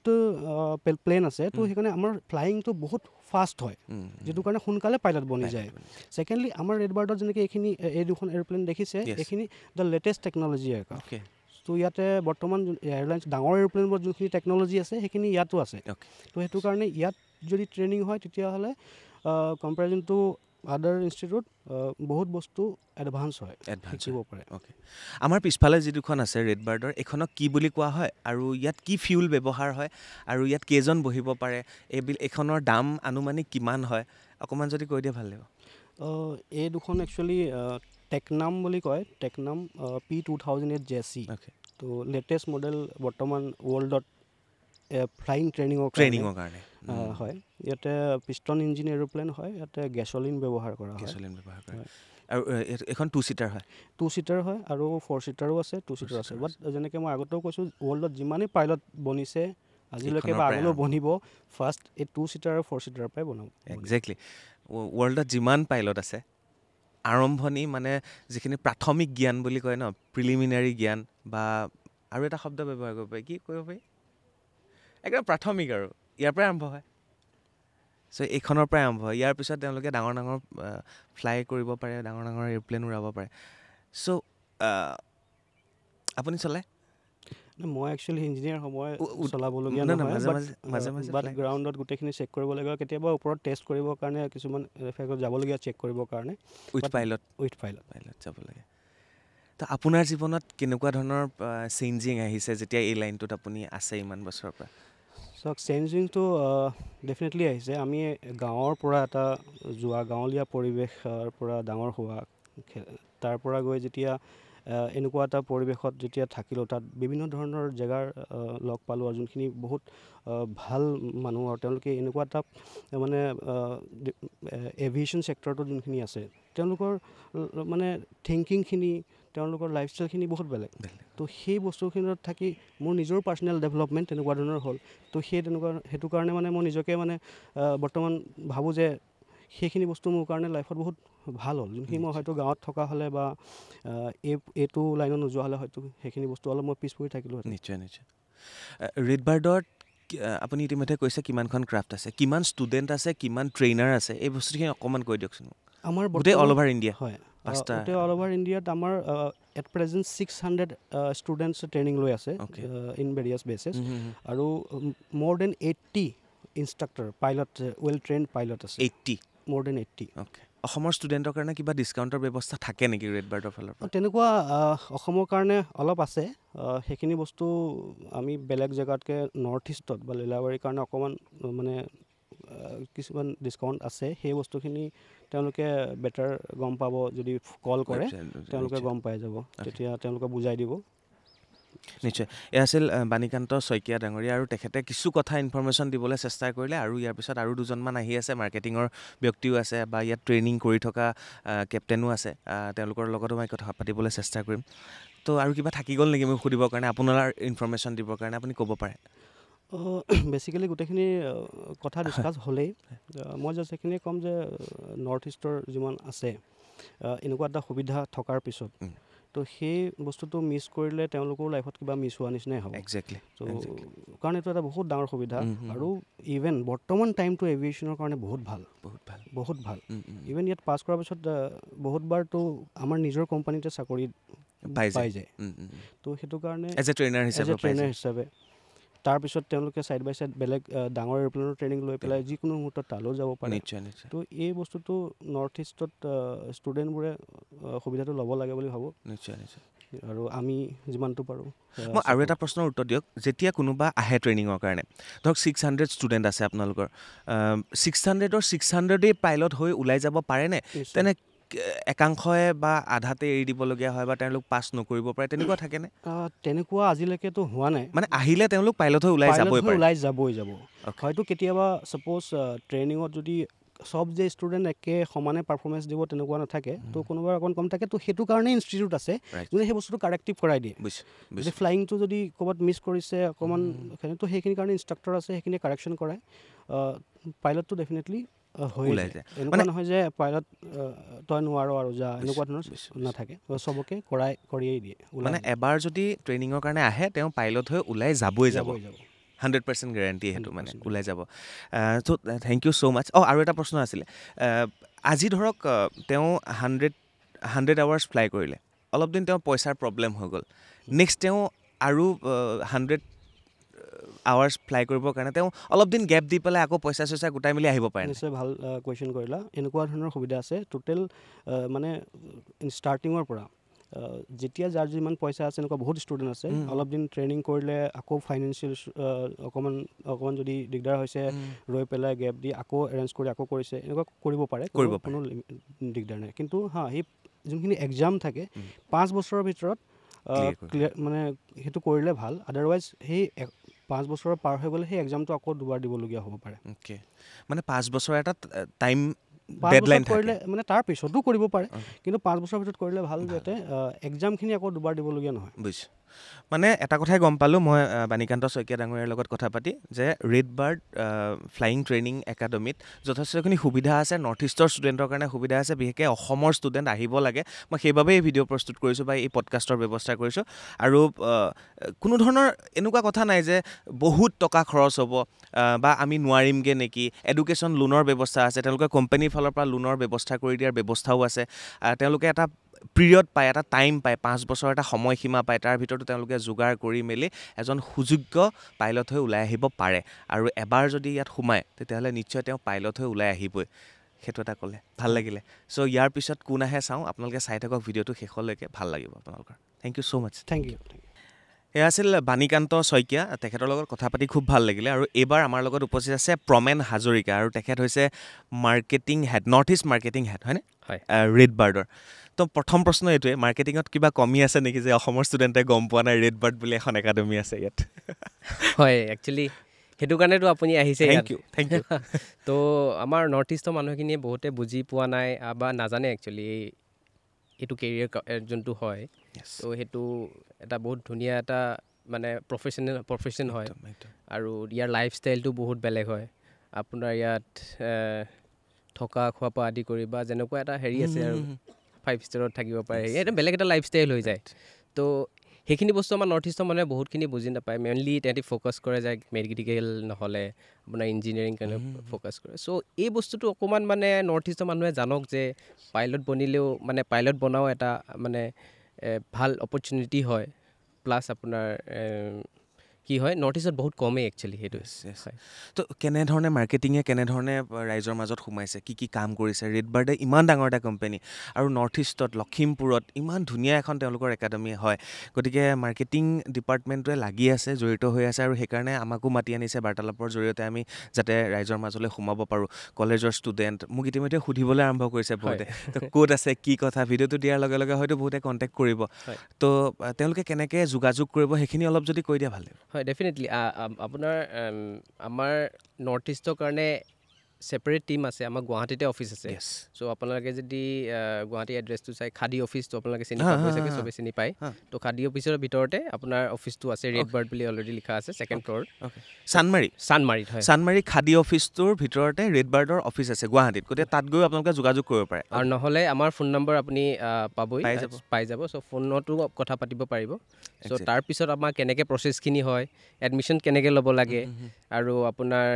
প্লেন আছে তো সেইকাৰণে আমাৰ ফ্লাইংটো বহুত ফাষ্ট হয় যিটো কাৰণে সোনকালে পাইলট বনি যায় ছেকেণ্ডলি আমাৰ ৰেড বাৰ্ডত যেনেকৈ এইখিনি এই দুখন এৰোপ্লেন দেখিছে Yes. এইখিনি the latest technology aircraft okay তো ইয়াতে বৰ্তমান এয়াৰলাইন্স ডাঙৰ এৰোপ্লেনবোৰত যোনখিনি টেকন'লজি আছে সেইখিনি ইয়াতো আছে অ'কে তো সেইটো কাৰণে ইয়াত যদি ট্ৰেইনিং হয় তেতিয়াহ'লে কম্পেৰিজন টু আদাৰ ইনষ্টিটিউট বহুত বস্তু এডভান্স হয় এডভান্স শিকিব পাৰে অ'কে আমাৰ পিছফালে যি দুখন আছে ৰেড বাৰ্ডৰ এইখনক কি বুলি কোৱা হয় আৰু ইয়াত কি ফিউল ব্যৱহাৰ হয় আৰু ইয়াত কেইজন বহিব পাৰে এইখনৰ দাম আনুমানিক কিমান হয় অকণমান যদি কৈ দিয়ে ভাল লাগিব এই দুখন একচুৱেলি টেকনাম বুলি কয় টেকনাম P2008 JC অ'কে তো লেটেষ্ট মডেল বৰ্তমান ৱৰ্ল্ডত ফ্লাইং ট্ৰেইনিঙৰ কাৰণে হয় ইয়াতে পিষ্টন ইঞ্জিন এৰোপ্লেন হয় ইয়াতে গেছলিন ব্যৱহাৰ কৰা হয় গেছলিন ব্যৱহাৰ কৰে হয়। আৰু এইখন 2 ছিটাৰ হয় 2 ছিটাৰ হয় আৰু 4 ছিটাৰো আছে 2 ছিটাৰ আছে বাট যেনেকৈ মই আগতেও কৈছোঁ ৱৰ্ল্ডত যিমানেই পাইলট বনিছে আজিলৈকে এইখনৰ বা পৰাই আগলৈও আৰম্ভ। বনিব ফাৰ্ষ্ট এই 2 ছিটাৰ আৰু 4 ছিটাৰৰ পৰাই বনাব একজেক্টলি ৱৰ্ল্ডত যিমান পাইলট আছে আৰম্ভণি মানে যিখিনি প্ৰাথমিক জ্ঞান বুলি কয় ন প্ৰিলিমিনাৰী জ্ঞান বা আৰু এটা শব্দ ব্যৱহাৰ কৰিব পাৰি কি কৰিব পাৰি একদম প্ৰাথমিক আৰু ইয়াৰ পৰাই আৰম্ভ হয় চ' এইখনৰ পৰাই আৰম্ভ হয় ইয়াৰ পিছত তেওঁলোকে ডাঙৰ ডাঙৰ ফ্লাই কৰিব পাৰে ডাঙৰ ডাঙৰ এৰোপ্লেন উৰাব পাৰে চ' আপুনি চলায় মই একচুৱেলি ইঞ্জিনিয়াৰ হয় মই উ- চলাবলগীয়া নাই, নাই, নহয় মাজে মাজে বাট fly গ্ৰাউণ্ডত গোটেইখিনি চেক কৰিব লাগে কেতিয়াবা ওপৰত টেষ্ট কৰিবৰ কাৰণে কিছুমান এফেক্টত যাবলগীয়া চেক কৰিবৰ কাৰণে with but pilot with pilot যাব লাগে তো আপোনাৰ জীৱনত কেনেকুৱা ধৰণৰ চেঞ্জিং আহিছে যেতিয়া এই লাইনটোত আপুনি আছে ইমান বছৰৰ পৰা চাওক চেঞ্জিংটো ডেফিনেটলি আহিছে আমি গাঁৱৰ পৰা এটা যোৱা গাঁৱলীয়া পৰিৱেশৰ পৰা ডাঙৰ হোৱা তাৰ পৰা গৈ যেতিয়া এনেকুৱা এটা পৰিৱেশত যেতিয়া থাকিলোঁ তাত বিভিন্ন ধৰণৰ জেগাৰ লগ পালোঁ আৰু যোনখিনি বহুত ভাল মানুহ আৰু তেওঁলোকে এনেকুৱা এটা মানে এভিয়েশ্যন ছেক্টৰটোত যোনখিনি আছে তেওঁলোকৰ মানে থিংকিংখিনি তেওঁলোকৰ লাইফষ্টাইলখিনি বহুত বেলেগ তো সেই বস্তুখিনিত থাকি মোৰ নিজৰ পাৰ্চনেল ডেভেলপমেণ্ট তেনেকুৱা ধৰণৰ হ'ল তো সেইটো কাৰণে মানে মই নিজকে মানে বৰ্তমান ভাবোঁ যে সেইখিনি বস্তু মোৰ কাৰণে লাইফত বহুত ভাল হ'ল যোনখিনি মই হয়তো গাঁৱত থকা হ'লে বা এইটো লাইনত নোযোৱা হ'লে হয়তো সেইখিনি বস্তু অলপ মই পিছ পৰি থাকিলোঁ নিশ্চয় ৰেড বাৰ্ডত আপুনি ইতিমধ্যে কৈছে কিমানখন ক্ৰাফ্ট আছে কিমান ষ্টুডেণ্ট আছে কিমান ট্ৰেইনাৰ আছে এই বস্তুখিনি অকণমান কৈ দিয়কচোন আমাৰ গোটেই অল অভাৰ ইণ্ডিয়া হয় পাঁচটা গোটেই অল অভাৰ ইণ্ডিয়াত আমাৰ এট প্ৰেজেণ্ট 600 ষ্টুডেণ্টছ ট্ৰেইনিং লৈ আছে Okay. ইন ভেৰিয়াছ বেচেছ আৰু মোৰ then 80 instructor pilot well train pilot আছে 80 মোৰ দেন 80 অ'কে অসমৰ ষ্টুডেণ্টৰ কাৰণে কিবা ডিছকাউণ্টৰ ব্যৱস্থা থাকে নেকি ৰেড বাৰ্ডৰ ফালৰ পৰা তেনেকুৱা অসমৰ কাৰণে অলপ আছে সেইখিনি বস্তু আমি বেলেগ জেগাতকৈ নৰ্থ ইষ্টত বা লীলাবাৰীৰ কাৰণে অকণমান মানে কিছুমান ডিছকাউণ্ট আছে সেই বস্তুখিনি তেওঁলোকে বেটাৰ গম পাব যদি কল কৰে তেওঁলোকে গম পাই যাব তেতিয়া তেওঁলোকে বুজাই দিব নিশ্চয় এয়া আছিল বাণীকান্ত শইকীয়া ডাঙৰীয়া আৰু তেখেতে কিছু কথা ইনফৰমেশ্যন দিবলৈ চেষ্টা কৰিলে আৰু ইয়াৰ পিছত আৰু দুজনমান আহি আছে মাৰ্কেটিঙৰ ব্যক্তিও আছে বা ইয়াত ট্ৰেইনিং কৰি থকা কেপ্টেইনো আছে তেওঁলোকৰ লগতো মই কথা পাতিবলৈ চেষ্টা কৰিম তো আৰু কিবা থাকি গ'ল নেকি মোক সুধিবৰ কাৰণে আপোনাৰ ইনফৰমেশ্যন দিবৰ কাৰণে আপুনি ক'ব পাৰে বেচিকেলি গোটেইখিনি কথা ডিছকাছ হ'লেই মই জাষ্ট এইখিনিয়ে ক'ম যে নৰ্থ ইষ্টৰ যিমান আছে এনেকুৱা এটা সুবিধা থকাৰ পিছত তো সেই বস্তুটো মিছ কৰিলে তেওঁলোকৰ লাইফত কিবা মিছ হোৱা নিচিনাই হ'ব একজেক্টলি তো কাৰণ এইটো এটা বহুত ডাঙৰ সুবিধা আৰু ইভেন বৰ্তমান টাইমটো এভিয়েশ্যনৰ কাৰণে বহুত ভাল ইভেন ইয়াত পাছ কৰাৰ পিছত বহুতবাৰতো আমাৰ নিজৰ কোম্পানীতে চাকৰি পাই যায় তো সেইটো কাৰণে এজ এ ট্ৰেইনাৰ হিচাপে তাৰপিছত তেওঁলোকে ছাইড বাই ছাইড বেলেগ ডাঙৰ এৰোপ্লেনৰ ট্ৰেইনিং লৈ পেলাই যিকোনো মুহূৰ্তত তালৈও যাব পাৰে নিশ্চয় তো এই বস্তুটো নৰ্থ ইষ্টত ষ্টুডেণ্টবোৰে সুবিধাটো ল'ব লাগে বুলি ভাবোঁ নিশ্চয় আৰু আমি যিমানটো পাৰোঁ মই আৰু এটা প্ৰশ্নৰ উত্তৰ দিয়ক যেতিয়া কোনোবা আহে ট্ৰেইনিঙৰ কাৰণে ধৰক 600 ষ্টুডেণ্ট আছে আপোনালোকৰ 600ৰ 600এই পাইলট হৈ ওলাই যাব পাৰেনে তেনে একাংশই বা আধাতে এৰি দিবলগীয়া হয় বা তেওঁলোক পাছ নকৰিব পাৰে তেনেকুৱা থাকেনে তেনেকুৱা আজিলৈকেতো হোৱা নাই মানে আহিলে তেওঁলোক পাইলট হৈ ওলাই যাবই যাব হয়তো কেতিয়াবা ছাপ'জ ট্ৰেইনিঙত যদি সব যে ষ্টুডেণ্ট একে সমানে পাৰফৰ্মেঞ্চ দিব তেনেকুৱা নাথাকে তো কোনোবা অকণ কম থাকে তো সেইটো কাৰণে ইনষ্টিটিউট আছে যোনে সেই বস্তুটো কাৰেক্টিভ কৰাই দিয়ে যদি ফ্লাইংটো যদি ক'ৰবাত মিছ কৰিছে অকণমান তো সেইখিনিৰ কাৰণে ইনষ্ট্ৰাক্টৰ আছে সেইখিনি কাৰেকশ্যন কৰাই পাইলটটো ডেফিনেটলি হৈ যায় এনেকুৱা নহয় যে পাইলট তই নোৱাৰ আৰু যা এনেকুৱা ধৰণৰ নাথাকে চবকে কৰিয়েই দিয়ে মানে এবাৰ যদি ট্ৰেইনিঙৰ কাৰণে আহে তেওঁ পাইলট হৈ ওলাই যাবই যাব 100% গেৰাণ্টি সেইটো মানে ওলাই যাব ত' থেংক ইউ ছ' মাছ আৰু এটা প্ৰশ্ন আছিলে আজি ধৰক তেওঁ 100 আৱাৰ্ছ ফ্লাই কৰিলে অলপ দিন তেওঁ পইচাৰ প্ৰব্লেম হৈ গ'ল নেক্সট তেওঁ আৰু 100 আৱাৰ্ছ ফ্লাই কৰিবৰ কাৰণে তেওঁ অলপ দিন গেপ দি পেলাই আকৌ পইচা চইচা গোটাই মেলি আহিব পাৰে নিশ্চয় ভাল কুৱেশ্যন কৰিলা এনেকুৱা ধৰণৰ সুবিধা আছে টোটেল মানে ষ্টাৰ্টিঙৰ পৰা যেতিয়া যাৰ যিমান পইচা আছে এনেকুৱা বহুত ষ্টুডেণ্ট আছে অলপ দিন ট্ৰেইনিং কৰিলে আকৌ ফাইনেন্সিয়েল অকণমান যদি দিগদাৰ হৈছে ৰৈ পেলাই গেপ দি আকৌ এৰেঞ্জ কৰি আকৌ কৰিছে এনেকুৱা কৰিব পাৰে কোনো দিগদাৰ নাই কিন্তু সেই যোনখিনি এক্সাম থাকে 5 বছৰৰ ভিতৰত ক্লিয়াৰ মানে সেইটো কৰিলে ভাল আদাৰৱাইজ সেই 5 বছৰৰ পাৰ হৈ গ'লে সেই এক্সামটো আকৌ দুবাৰ দিবলগীয়া হ'ব পাৰে মানে 5 বছৰ এটা টাইম 5 বছৰ কৰিলে মানে তাৰ পিছতো কৰিব পাৰে কিন্তু 5 বছৰৰ ভিতৰত কৰিলে ভাল যাতে এক্সামখিনি আকৌ দুবাৰ দিবলগীয়া নহয় বুজিছোঁ মানে এটা কথাই গম পালোঁ মই বাণীকান্ত শইকীয়া ডাঙৰীয়াৰ লগত কথা পাতি যে ৰেড বাৰ্ড ফ্লাইং ট্ৰেইনিং একাডেমীত যথেষ্টখিনি সুবিধা আছে নৰ্থ ইষ্টৰ ষ্টুডেণ্টৰ কাৰণে সুবিধা আছে বিশেষকৈ অসমৰ ষ্টুডেণ্ট আহিব লাগে মই সেইবাবেই এই ভিডিঅ' প্ৰস্তুত কৰিছোঁ বা এই পডকাষ্টৰ ব্যৱস্থা কৰিছোঁ আৰু কোনো ধৰণৰ এনেকুৱা কথা নাই যে বহুত টকা খৰচ হ'ব বা আমি নোৱাৰিমগৈ নেকি এডুকেশ্যন লোনৰ ব্যৱস্থা আছে তেওঁলোকে কোম্পানীৰ ফালৰ পৰা লোনৰ ব্যৱস্থা কৰি দিয়াৰ ব্যৱস্থাও আছে তেওঁলোকে এটা পিৰিয়ড পায় এটা টাইম পায় 5 বছৰ এটা সময়সীমা পায় তাৰ ভিতৰতো তেওঁলোকে যোগাৰ কৰি মেলি এজন সুযোগ্য পাইলট হৈ ওলাই আহিব পাৰে আৰু এবাৰ যদি ইয়াত সোমায় তেতিয়াহ'লে নিশ্চয় তেওঁ পাইলট হৈ ওলাই আহিবই সেইটো এটা ক'লে ভাল লাগিলে চ' ইয়াৰ পিছত কোন আহে চাওঁ আপোনালোকে চাই থাকক ভিডিঅ'টো শেষলৈকে ভাল লাগিব আপোনালোকৰ thank you so' much thank you এয়া আছিল বাণীকান্ত শইকীয়া তেখেতৰ লগত কথা পাতি খুব ভাল লাগিলে আৰু এইবাৰ আমাৰ লগত উপস্থিত আছে প্ৰমেন হাজৰিকা আৰু তেখেত হৈছে marketing head north east marketing head হয়নে ৰেড বাৰ্ডৰ তো প্ৰথম প্ৰশ্ন এইটোৱে মাৰ্কেটিঙত কিবা কমি আছে নেকি যে অসমৰ ষ্টুডেণ্টে গম পোৱা নাই ৰেড বাৰ্ড বুলি এখন একাডেমি আছে ইয়াত হয় একচুৱেলি সেইটো কাৰণেতো আপুনি আহিছে থেংক ইউ তো আমাৰ নৰ্থ ইষ্টৰ মানুহখিনিয়ে বহুতে বুজি পোৱা নাই বা নাজানে একচুৱেলি এইটো কেৰিয়াৰ যোনটো হয় তো সেইটো এটা বহুত ধুনীয়া এটা মানে প্ৰফেশ্যন হয় আৰু ইয়াৰ লাইফষ্টাইলটো বহুত বেলেগ হয় আপোনাৰ ইয়াত থকা খোৱাৰ পৰা আদি কৰি বা যেনেকুৱা এটা হেৰি আছে আৰু 5 ষ্টাৰত থাকিব পাৰে এটা বেলেগ এটা লাইফষ্টাইল হৈ যায় তো সেইখিনি বস্তু আমাৰ নৰ্থ ইষ্টৰ মানুহে বহুতখিনি বুজি নাপায় মেইনলি তেহেঁতি ফ'কাছ কৰে যে মেডিকেল নহ'লে আপোনাৰ ইঞ্জিনিয়াৰিং কাৰণে ফ'কাছ কৰে চ' এই বস্তুটো অকণমান মানে নৰ্থ ইষ্টৰ মানুহে জানক যে পাইলট বনিলেও মানে পাইলট বনাও এটা মানে ভাল অপৰচুনিটি হয় প্লাছ আপোনাৰ কি হয় নৰ্থ ইষ্টত বহুত কমেই একচুৱেলি সেইটো হয় তো কেনেধৰণে মাৰ্কেটিঙে কেনেধৰণে ৰাইজৰ মাজত সোমাইছে কি কাম কৰিছে ৰেড বাৰ্ডে ইমান ডাঙৰ এটা কোম্পানী আৰু নৰ্থ ইষ্টত লখিমপুৰত ইমান ধুনীয়া এখন তেওঁলোকৰ একাডেমি হয় গতিকে মাৰ্কেটিং ডিপাৰ্টমেণ্টটোৱে লাগি আছে জড়িত হৈ আছে আৰু সেইকাৰণে আমাকো মাতি আনিছে বাৰ্তালাপৰ জৰিয়তে আমি যাতে ৰাইজৰ মাজলৈ সোমাব পাৰোঁ কলেজৰ ষ্টুডেণ্ট মোক ইতিমধ্যে সুধিবলৈ আৰম্ভ কৰিছে বহুতে তো ক'ত আছে কি কথা ভিডিঅ'টো দিয়াৰ লগে লগে হয়তো বহুতে কণ্টেক্ট কৰিব তো তেওঁলোকে কেনেকৈ যোগাযোগ কৰিব সেইখিনি অলপ যদি কৈ দিয়া ভাল লাগিব হয় ডেফিনেটলি আপোনাৰ আমাৰ নৰ্থ ইষ্টৰ কাৰণে ছেপাৰেট টিম আছে আমাৰ গুৱাহাটীতে অফিচ আছে চ' আপোনালোকে যদি গুৱাহাটী এড্ৰেছটো চাই খাদী অফিচটো আপোনালোকে চিনি পাব চাগে চবেই চিনি পায় তো খাদী অফিচৰ ভিতৰতে আপোনাৰ অফিচটো আছে ৰেড বাৰ্ড বুলি অলৰেডি লিখা আছে ছেকেণ্ড ফ্ল'ৰত চানমাৰীত হয় চানমাৰী খাদী অফিচটোৰ ভিতৰতে ৰেড বাৰ্ডৰ অফিচ আছে গুৱাহাটীত গতিকে তাত গৈ আপোনালোকে যোগাযোগ কৰিব পাৰে আৰু নহ'লে আমাৰ ফোন নম্বৰ আপুনি পাবই পাই যাব চ' ফোনতো কথা পাতিব পাৰিব চ' তাৰপিছত আমাৰ কেনেকৈ প্ৰচেছখিনি হয় এডমিশ্যন কেনেকৈ ল'ব লাগে আৰু আপোনাৰ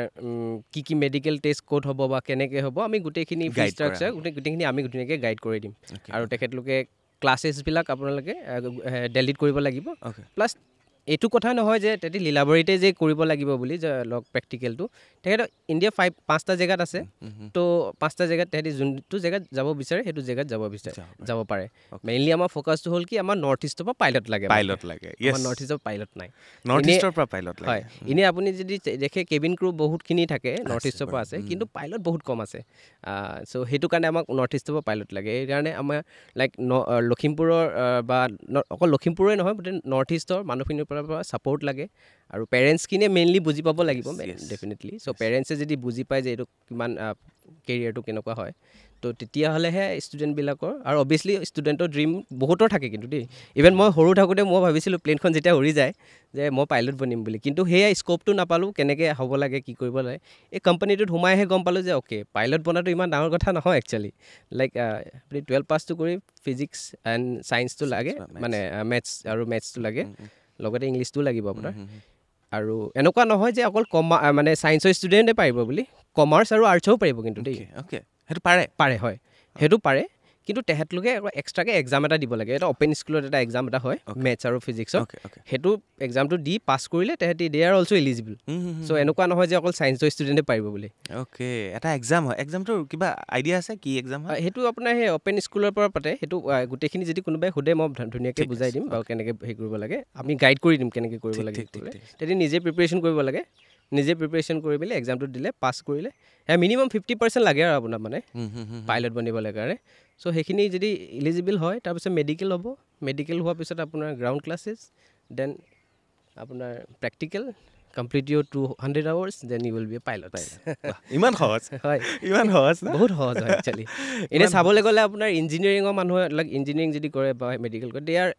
কি মেডিকেল টেষ্ট ক'ত হ'ব বা কেনেকৈ হ'ব আমি গোটেইখিনি ফিজ ষ্ট্ৰাকচাৰ গোটেইখিনি আমি ধুনীয়াকৈ গাইড কৰি দিম আৰু তেখেতলোকে ক্লাছেছবিলাক আপোনালোকে দিল্লীত কৰিব লাগিব প্লাছ এইটো কথা নহয় যে তেহেঁতি লীলাবাৰীতে যে কৰিব লাগিব বুলি যে লগ প্ৰেক্টিকেলটো তেখেতৰ ইণ্ডিয়া 5টা জেগাত আছে তো 5টা জেগাত তেহেঁতি যোনটো জেগাত যাব বিচাৰে সেইটো জেগাত যাব পাৰে মেইনলি আমাৰ ফ'কাছটো হ'ল কি আমাৰ নৰ্থ ইষ্টৰ পৰা পাইলট লাগে আমাৰ নৰ্থ ইষ্টৰ পাইলট নাই হয় এনেই আপুনি যদি দেখে কেবিন ক্ৰু বহুতখিনি থাকে নৰ্থ ইষ্টৰ পৰা আছে কিন্তু পাইলট বহুত কম আছে চ' সেইটো কাৰণে আমাক নৰ্থ ইষ্টৰ পৰা পাইলট লাগে সেইকাৰণে আমাৰ লাইক লখিমপুৰৰ বা অকল লখিমপুৰৰে নহয় গোটেই নৰ্থ ইষ্টৰ মানুহখিনিৰ পৰা ছাপৰ্ট লাগে আৰু পেৰেণ্টছখিনিয়ে মেইনলি বুজি পাব লাগিব ডেফিনেটলি চ' পেৰেণ্টছে যদি বুজি পায় যে এইটো কিমান কেৰিয়াৰটো কেনেকুৱা হয় তো তেতিয়াহ'লেহে ষ্টুডেণ্টবিলাকৰ আৰু অভিয়াছলি ষ্টুডেণ্টৰ ড্ৰিম বহুতৰ থাকে কিন্তু দেই ইভেন মই সৰু থাকোঁতে মই ভাবিছিলোঁ প্লেনখন যেতিয়া উৰি যায় যে মই পাইলট বনিম বুলি কিন্তু সেয়া স্ক'পটো নাপালোঁ কেনেকৈ হ'ব লাগে কি কৰিব লাগে এই কোম্পানীটোত সোমাইহে গম পালোঁ যে অ'কে পাইলট বনাটো ইমান ডাঙৰ কথা নহয় একচুৱেলি লাইক আপুনি 12 পাছটো কৰি ফিজিক্স এণ্ড ছায়েন্সটো লাগে মানে মেথছটো লাগে লগতে ইংলিছটোও লাগিব আপোনাৰ আৰু এনেকুৱা নহয় যে অকল মানে ছায়েন্সৰ ষ্টুডেণ্টে পাৰিব বুলি কমাৰ্চ আৰু আৰ্টছৰো পাৰিব কিন্তু দেই সেইটো পাৰে হয় সেইটো পাৰে কিন্তু তেহেঁতলোকে এক্সট্ৰাকৈ এক্সাম এটা দিব লাগে এটা অ'পেন স্কুলত এটা এক্সাম এটা হয় মেথছ আৰু ফিজিক্সৰ সেইটো এক্সামটো দি পাছ কৰিলে তেহেঁতি দে আৰ অলছ' এলিজিবল চ' এনেকুৱা নহয় যে অকল ছায়েন্সৰ ষ্টুডেণ্টে পাৰিব বুলি এটা এক্সাম হয় এক্সামটোৰ কিবা আইডিয়া আছে কি এক্সাম হয় সেইটো আপোনাৰ সেই অ'পেন স্কুলৰ পৰা পাতে সেইটো গোটেইখিনি যদি কোনোবাই সোধে মই ধুনীয়াকৈ বুজাই দিম বাৰু কেনেকৈ হেৰি কৰিব লাগে আমি গাইড কৰি দিম কেনেকৈ কৰিব লাগে তেতিয়া নিজে প্ৰিপেৰেশ্যন কৰিব লাগে নিজে প্ৰিপেৰেশ্যন কৰি মেলি এক্সামটো দিলে পাছ কৰিলে মিনিমাম 50% লাগে আৰু আপোনাৰ মানে পাইলট বনিবলৈ কাৰণে চ' সেইখিনি যদি ইলিজিবল হয় তাৰপিছত মেডিকেল হ'ব মেডিকেল হোৱাৰ পিছত আপোনাৰ গ্ৰাউণ্ড ক্লাছেছ দেন আপোনাৰ practical complete your 200 hours then you will be a pilot ইমান সহজ হয় ইমান সহজ বহুত সহজ হয় একচুৱেলি এনেই চাবলৈ গ'লে আপোনাৰ ইঞ্জিনিয়াৰিঙৰ মানুহে লাইক ইঞ্জিনিয়াৰিং যদি কৰে বা মেডিকেল কৰে দে আৰ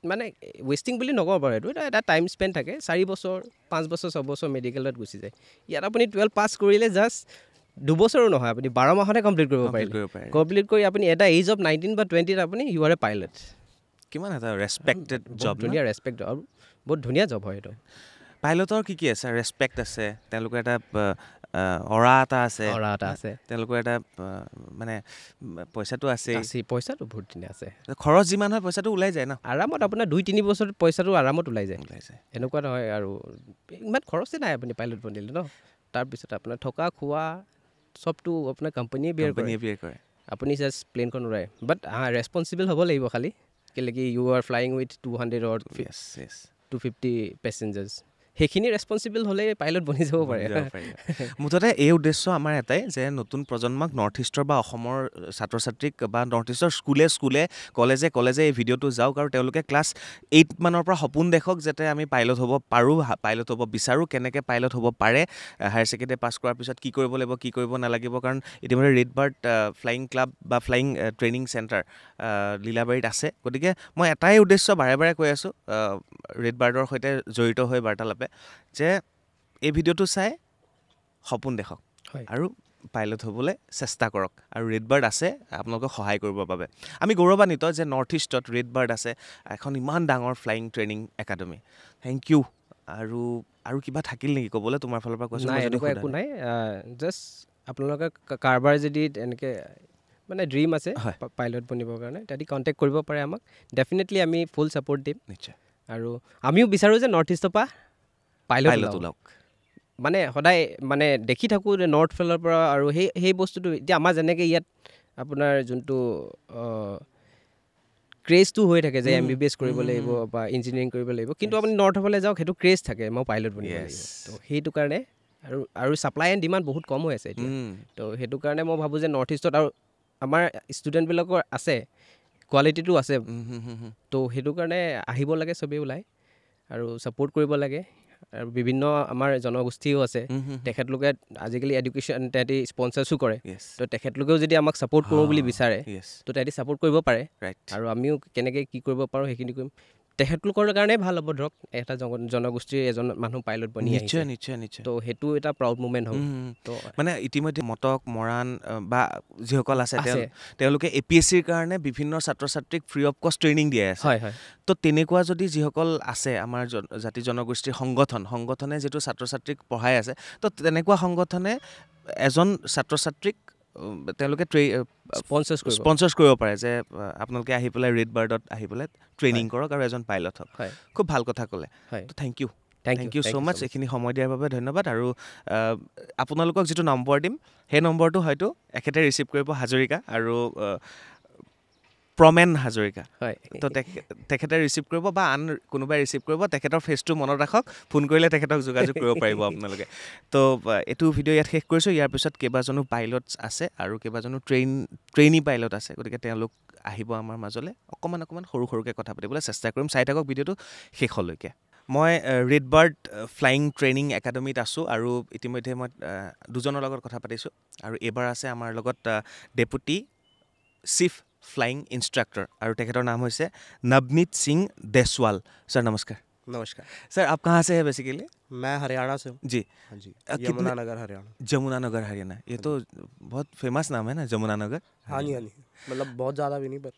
মানে ৱেষ্টিং বুলি নকওঁ বাৰু এইটো এটা টাইম স্পেণ্ড থাকে 4 বছৰ 5 বছৰ 6 বছৰ মেডিকেলত গুচি যায় ইয়াত আপুনি 12 পাছ কৰিলে জাষ্ট 2 বছৰো নহয় আপুনি 12 মাহতে কমপ্লিট কৰিব পাৰিলে কমপ্লিট কৰি আপুনি এটা এজ অফ 19 বা 20ত আপুনি ইউ আৰ এ পাইলট কিমান এটা ৰেচপেক্টেড জব ধুনীয়া ৰেচপেক্ট আৰু বহুত ধুনীয়া জব হয় এইটো পাইলটৰ কি আছে ৰেচপেক্ট আছে তেওঁলোকৰ এটা অৰা এটা আছে তেওঁলোকৰ এটা মানে পইচাটো আছে পইচাটো বহুত ধুনীয়া আছে খৰচ যিমান হয় পইচাটো ওলাই যায় ন আৰামত আপোনাৰ 2-3 বছৰত পইচাটো আৰামত ওলাই যায় এনেকুৱা নহয় আৰু ইমান খৰচেই নাই আপুনি পাইলট বনিলে ন তাৰপিছত আপোনাৰ থকা খোৱা চবটো আপোনাৰ কোম্পানীয়ে বিয়াৰ কৰে আপুনি জাষ্ট প্লেনখন উৰাই বাট ৰেচপনচিবল হ'ব লাগিব খালি কেলৈ কি you are flying with 200 or 250 passengers সেইখিনি ৰেচপনচিবল হ'লে পাইলট বনি যাব পাৰে মুঠতে এই উদ্দেশ্য আমাৰ এটাই যে নতুন প্ৰজন্মক নৰ্থ ইষ্টৰ বা অসমৰ ছাত্ৰ ছাত্ৰীক বা নৰ্থ ইষ্টৰ স্কুলে কলেজে এই ভিডিঅ'টো যাওক আৰু তেওঁলোকে ক্লাছ 8 মানৰ পৰা সপোন দেখক যাতে আমি পাইলট হ'ব পাৰোঁ পাইলট হ'ব বিচাৰোঁ কেনেকৈ পাইলট হ'ব পাৰে হায়াৰ ছেকেণ্ডেৰী পাছ কৰাৰ পিছত কি কৰিব লাগিব কি কৰিব নালাগিব কাৰণ ইতিমধ্যে ৰেড বাৰ্ড ফ্লাইং ক্লাব বা ফ্লাইং ট্ৰেইনিং চেণ্টাৰ লীলাবাৰীত আছে গতিকে মই এটাই উদ্দেশ্য বাৰে বাৰে কৈ আছোঁ ৰেড বাৰ্ডৰ সৈতে জড়িত হৈ বাৰ্তালাপে যে এই ভিডিঅ'টো চাই সপোন দেখক আৰু পাইলট হ'বলৈ চেষ্টা কৰক আৰু ৰেড বাৰ্ড আছে আপোনালোকক সহায় কৰিবৰ বাবে আমি গৌৰৱান্বিত যে নৰ্থ ইষ্টত ৰেড বাৰ্ড আছে এখন ইমান ডাঙৰ flying training academy thank you আৰু কিবা থাকিল নেকি ক'বলৈ তোমাৰ ফালৰ পৰা কৈছোঁ এনেকুৱা একো নাই জাষ্ট আপোনালোকে কাৰোবাৰ যদি এনেকৈ মানে ড্ৰিম আছে পাইলট বনিবৰ কাৰণে তাতে কণ্টেক্ট কৰিব পাৰে আমাক ডেফিনেটলি আমি ফুল ছাপৰ্ট দিম নিশ্চয় আৰু আমিও বিচাৰোঁ যে নৰ্থ ইষ্টৰ পৰা পাইলট পাইলট ওলাওক ওলাওক মানে সদায় মানে দেখি থাকোঁ যে নৰ্থ ফালৰ পৰা আৰু সেই বস্তুটো এতিয়া আমাৰ যেনেকৈ ইয়াত আপোনাৰ যোনটো ক্ৰেজটো হৈ থাকে যে MBBS কৰিব লাগিব বা ইঞ্জিনিয়াৰিং কৰিব লাগিব কিন্তু আপুনি নৰ্থৰ ফালে যাওক সেইটো ক্ৰেজ থাকে মই পাইলট বনিব লাগিব তো সেইটো কাৰণে আৰু ছাপ্লাই এণ্ড ডিমাণ্ড বহুত কম হৈ আছে এতিয়া তো সেইটো কাৰণে মই ভাবোঁ যে নৰ্থ ইষ্টত আৰু আমাৰ ষ্টুডেণ্টবিলাকৰ আছে কোৱালিটিটো আছে তো সেইটো কাৰণে আহিব লাগে চবেই ওলাই আৰু ছাপোৰ্ট কৰিব লাগে আৰু বিভিন্ন আমাৰ জনগোষ্ঠীও আছে তেখেতলোকে আজিকালি এডুকেশ্যন তেহেঁতি স্পনচাৰ্ছো কৰে তো তেখেতলোকেও যদি আমাক ছাপোৰ্ট কৰোঁ বুলি বিচাৰে তো তেহেঁতি ছাপোৰ্ট কৰিব পাৰে আৰু আমিও কেনেকৈ কি কৰিব পাৰোঁ সেইখিনি কৰিম তেখেতলোকৰ কাৰণে ভাল হ'ব ধৰক এটা জনগোষ্ঠীৰ এজন মানুহ পাইলট বনি নিশ্চয় নিশ্চয় নিশ্চয় তো সেইটো এটা প্ৰাউড মুমেণ্ট হ'ব তো মানে ইতিমধ্যে মটক মৰাণ বা যিসকল আছে তেওঁলোকে APSCৰ কাৰণে বিভিন্ন ছাত্ৰ ছাত্ৰীক ফ্ৰী অফ কষ্ট ট্ৰেইনিং দিয়ে আছে হয় হয় তো তেনেকুৱা যদি যিসকল আছে আমাৰ জাতি জনগোষ্ঠীৰ সংগঠনে যিটো ছাত্ৰ ছাত্ৰীক পঢ়াই আছে তো তেনেকুৱা সংগঠনে এজন ছাত্ৰ ছাত্ৰীক তেওঁলোকে স্পনচাৰ্ছ কৰিব পাৰে যে আপোনালোকে আহি পেলাই ৰেড বাৰ্ডত আহি পেলাই ট্ৰেইনিং কৰক আৰু এজন পাইলট হওক খুব ভাল কথা ক'লে তো থেংক ইউ ছ' মাছ এইখিনি সময় দিয়াৰ বাবে ধন্যবাদ আৰু আপোনালোকক যিটো নম্বৰ দিম সেই নম্বৰটো হয়তো এখেতে ৰিচিভ কৰিব হাজৰিকা আৰু প্ৰমেন হাজৰিকা তো তেখেতে ৰিচিভ কৰিব বা আন কোনোবাই ৰিচিভ কৰিব তেখেতৰ ফেচটো মনত ৰাখক ফোন কৰিলে তেখেতক যোগাযোগ কৰিব পাৰিব আপোনালোকে তো এইটো ভিডিঅ' ইয়াত শেষ কৰিছোঁ ইয়াৰ পিছত কেইবাজনো পাইলটছ আছে আৰু কেইবাজনো ট্ৰেইনী পাইলট আছে গতিকে তেওঁলোক আহিব আমাৰ মাজলৈ অকণমান সৰুকৈ কথা পাতিবলৈ চেষ্টা কৰিম চাই থাকক ভিডিঅ'টো শেষলৈকে মই ৰেড বাৰ্ড ফ্লাইং ট্ৰেইনিং একাডেমীত আছোঁ আৰু ইতিমধ্যে মই দুজনৰ লগত কথা পাতিছোঁ আৰু এইবাৰ আছে আমাৰ লগত ডেপুটি চিফ ফ্লাইং ইনষ্ট্ৰাক্টৰ আৰু তেখেতৰ নাম হৈছে নৱনীত সিং দেশৱাল सर नमस्कार नमस्कार सर आप कहाँ से हैं बेसिकली मैं हरियाणा से हूँ जी हाँ जी यमुनानगर हरियाणा जमुनानगर हरियाणा ये तो बहुत फेमस नाम है ना जमुनानगर हाँ जी मतलब बहुत ज़्यादा भी नहीं पर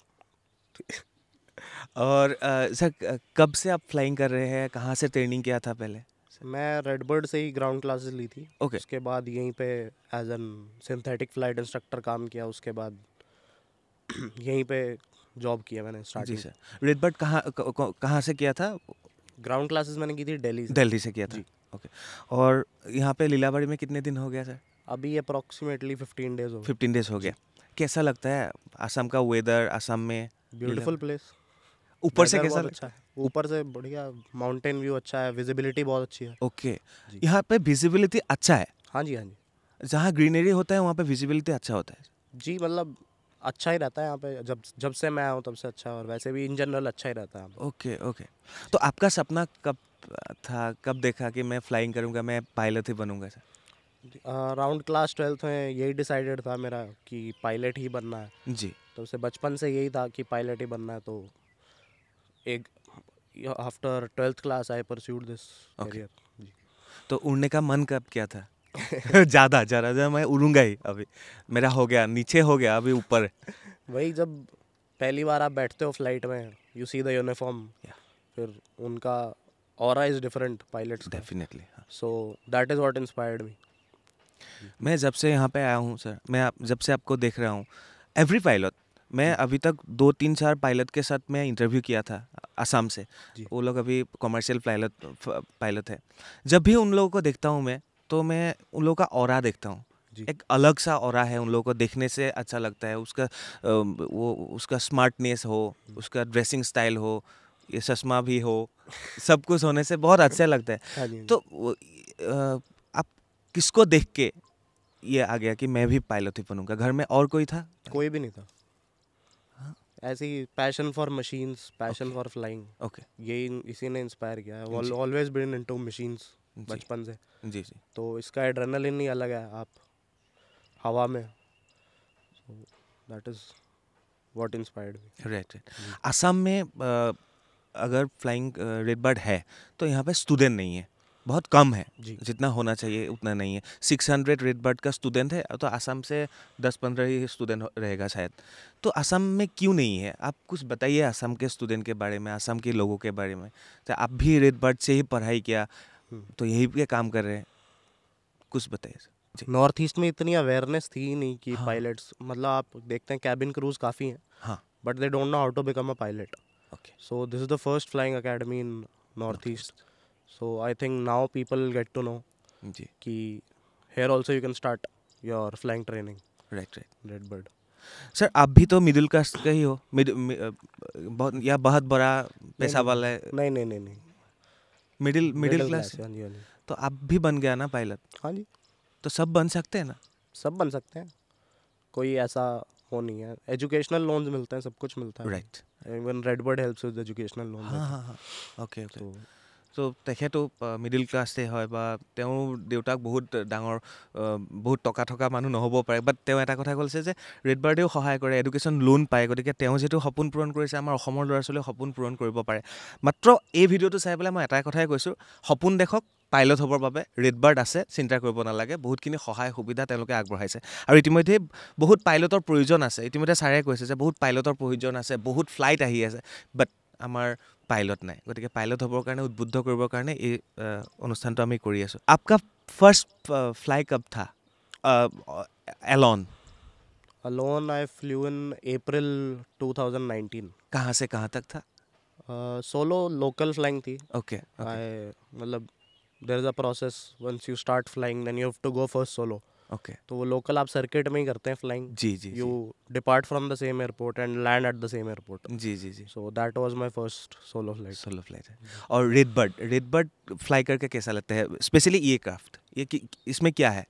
और सर कब से आप फ्लाइंग कर रहे हैं कहाँ से ट्रेनिंग किया था पहले मैं रेडबर्ड से ही ग्राउंड क्लासेस ली थी ओके उसके बाद यहीं पे as an synthetic flight instructor काम किया उसके बाद यहीं पे जॉब किया मैंने जी स्टार्टिंग सर रेड बर्ड कहाँ से किया था ग्राउंड क्लासेस मैंने की थी दिल्ली से किया था ओके और यहाँ पे लीलाबाड़ी में कितने दिन हो गया सर अभी अप्रॉक्सीमेटली 15 डेज हो 15 डेज हो गया कैसा लगता है असम का वेदर असम में ब्यूटीफुल प्लेस ऊपर से कैसा अच्छा है ऊपर से बढ़िया माउंटेन व्यू अच्छा है विजिबिलिटी बहुत अच्छी है ओके यहाँ पे विजिबिलिटी अच्छा है हाँ जी जहाँ ग्रीनरी होता है वहाँ पे विजिबिलिटी अच्छा होता है जी मतलब अच्छा ही रहता है यहाँ पे जब से मैं आया हूँ तब से अच्छा और वैसे भी इन जनरल अच्छा ही रहता है ओके तो आपका सपना कब था कब देखा कि मैं फ्लाइंग करूँगा मैं पायलट ही बनूंगा सर अराउंड क्लास 12th में यही डिसाइडेड था मेरा कि पायलट ही बनना है जी तो उसे बचपन से यही था कि पायलट ही बनना है तो एक after 12th class I pursued this career जी तो उड़ने का मन कब क्या था ज़्यादा मैं उड़ूंगा ही अभी मेरा हो गया नीचे हो गया अभी ऊपर वही जब पहली बार आप बैठते हो फ्लाइट में यू सी द यूनिफॉर्म फिर उनका aura is different pilots definitely so that is what inspired me मैं जब से यहाँ पे आया हूँ सर जब से आपको देख रहा हूँ एवरी पायलट मैं अभी तक 2-3-4 पायलट के साथ मैं इंटरव्यू किया था असम से वो लोग अभी कमर्शियल पायलट है जब भी उन लोगों को देखता हूँ मैं तो मैं उन लोगों का ऑरा देखता हूँ एक अलग सा ऑरा है उन लोगों को देखने से अच्छा लगता है उसका स्मार्टनेस हो उसका ड्रेसिंग स्टाइल हो ये चश्मा भी हो सब कुछ होने से बहुत अच्छा लगता है तो आप किसको देख के ये आ गया कि मैं भी पायलट ही बनूंगा घर में और कोई था कोई भी नहीं था ऐसे ही passion for machines passion for flying okay यही इसी ने इंस्पायर किया है ऑलवेज बीन इनटू मशीन्स बचपन से जी तो इसका एड्रेनलिन ही अलग है आप हवा में that is what inspired me right Assam में अगर फ्लाइंग रेड बर्ड है तो यहाँ पे स्टूडेंट नहीं है बहुत कम है जितना होना चाहिए उतना नहीं है 600 रेड बर्ड का स्टूडेंट है तो असम से 10-15 ही स्टूडेंट रहेगा शायद तो असम में क्यों नहीं है आप कुछ बताइए असम के स्टूडेंट के बारे में असम के लोगों के बारे में तो आप भी रेड बर्ड से ही पढ़ाई किया तो यही पे काम कर रहे हैं कुछ बताइए नॉर्थ ईस्ट में इतनी अवेयरनेस थी ही नहीं कि पायलट्स मतलब आप देखते हैं कैबिन क्रूज काफ़ी हैं हाँ but they don't know how to become a pilot Okay. So this is the first flying academy in Northeast. So I think now people get to know जी कि here also you can start your flying training. Right right Redbird. Sir आप भी तो middle caste का ही हो बहुत या बहुत बड़ा पैसा वाला है नहीं नहीं नहीं नहीं मिडिल क्लास हाँ जी हाँ जी तो आप भी बन गया ना पायलट हाँ जी तो सब बन सकते हैं ना सब बन सकते हैं कोई ऐसा वो नहीं है एजुकेशनल लोन्स मिलते हैं सब कुछ मिलता है right even RedBird helps with educational loan हाँ हाँ हाँ অ'কে অ'কে ত' তেখেতো মিডিল ক্লাছে হয় বা তেওঁৰ দেউতাক বহুত ডাঙৰ বহুত টকা থকা মানুহ নহ'ব পাৰে বাট তেওঁ এটা কথা কৈছে যে ৰেডবাৰ্ডেও সহায় কৰে এডুকেশ্যন লোন পায় গতিকে তেওঁ যিহেতু সপোন পূৰণ কৰিছে আমাৰ অসমৰ ল'ৰা ছোৱালীয়ে সপোন পূৰণ কৰিব পাৰে মাত্ৰ এই ভিডিঅ'টো চাই পেলাই মই এটাই কথাই কৈছোঁ সপোন দেখক পাইলট হ'বৰ বাবে ৰেডবাৰ্ড আছে চিন্তা কৰিব নালাগে বহুতখিনি সহায় সুবিধা তেওঁলোকে আগবঢ়াইছে আৰু ইতিমধ্যে বহুত পাইলটৰ প্ৰয়োজন আছে ইতিমধ্যে ছাৰে কৈছে যে বহুত পাইলটৰ প্ৰয়োজন আছে বহুত ফ্লাইট আহি আছে বাট আমাৰ পাইলট নাই গতিকে পাইলট হ'বৰ কাৰণে উদ্বুদ্ধ কৰিবৰ কাৰণে এই অনুষ্ঠানটো আমি কৰি আছোঁ आपका फर्स्ट फ्लाई कब था alone alone I flew in April 2019 कहाँ से कहाँ तक था सोलो लोकल फ्लाइंग थी ओके आई मतलब there is a process once you start flying then you have to go first solo okay तो वो लोकल आप सर्किट में ही करते हैं फ्लाइंग जी जी you depart from the same airport and land at the same airport जी जी जी so that was my first solo flight solo flight है और रेडबर्ड फ्लाई करके कैसा लगता है स्पेशली ये क्राफ्ट इसमें क्या है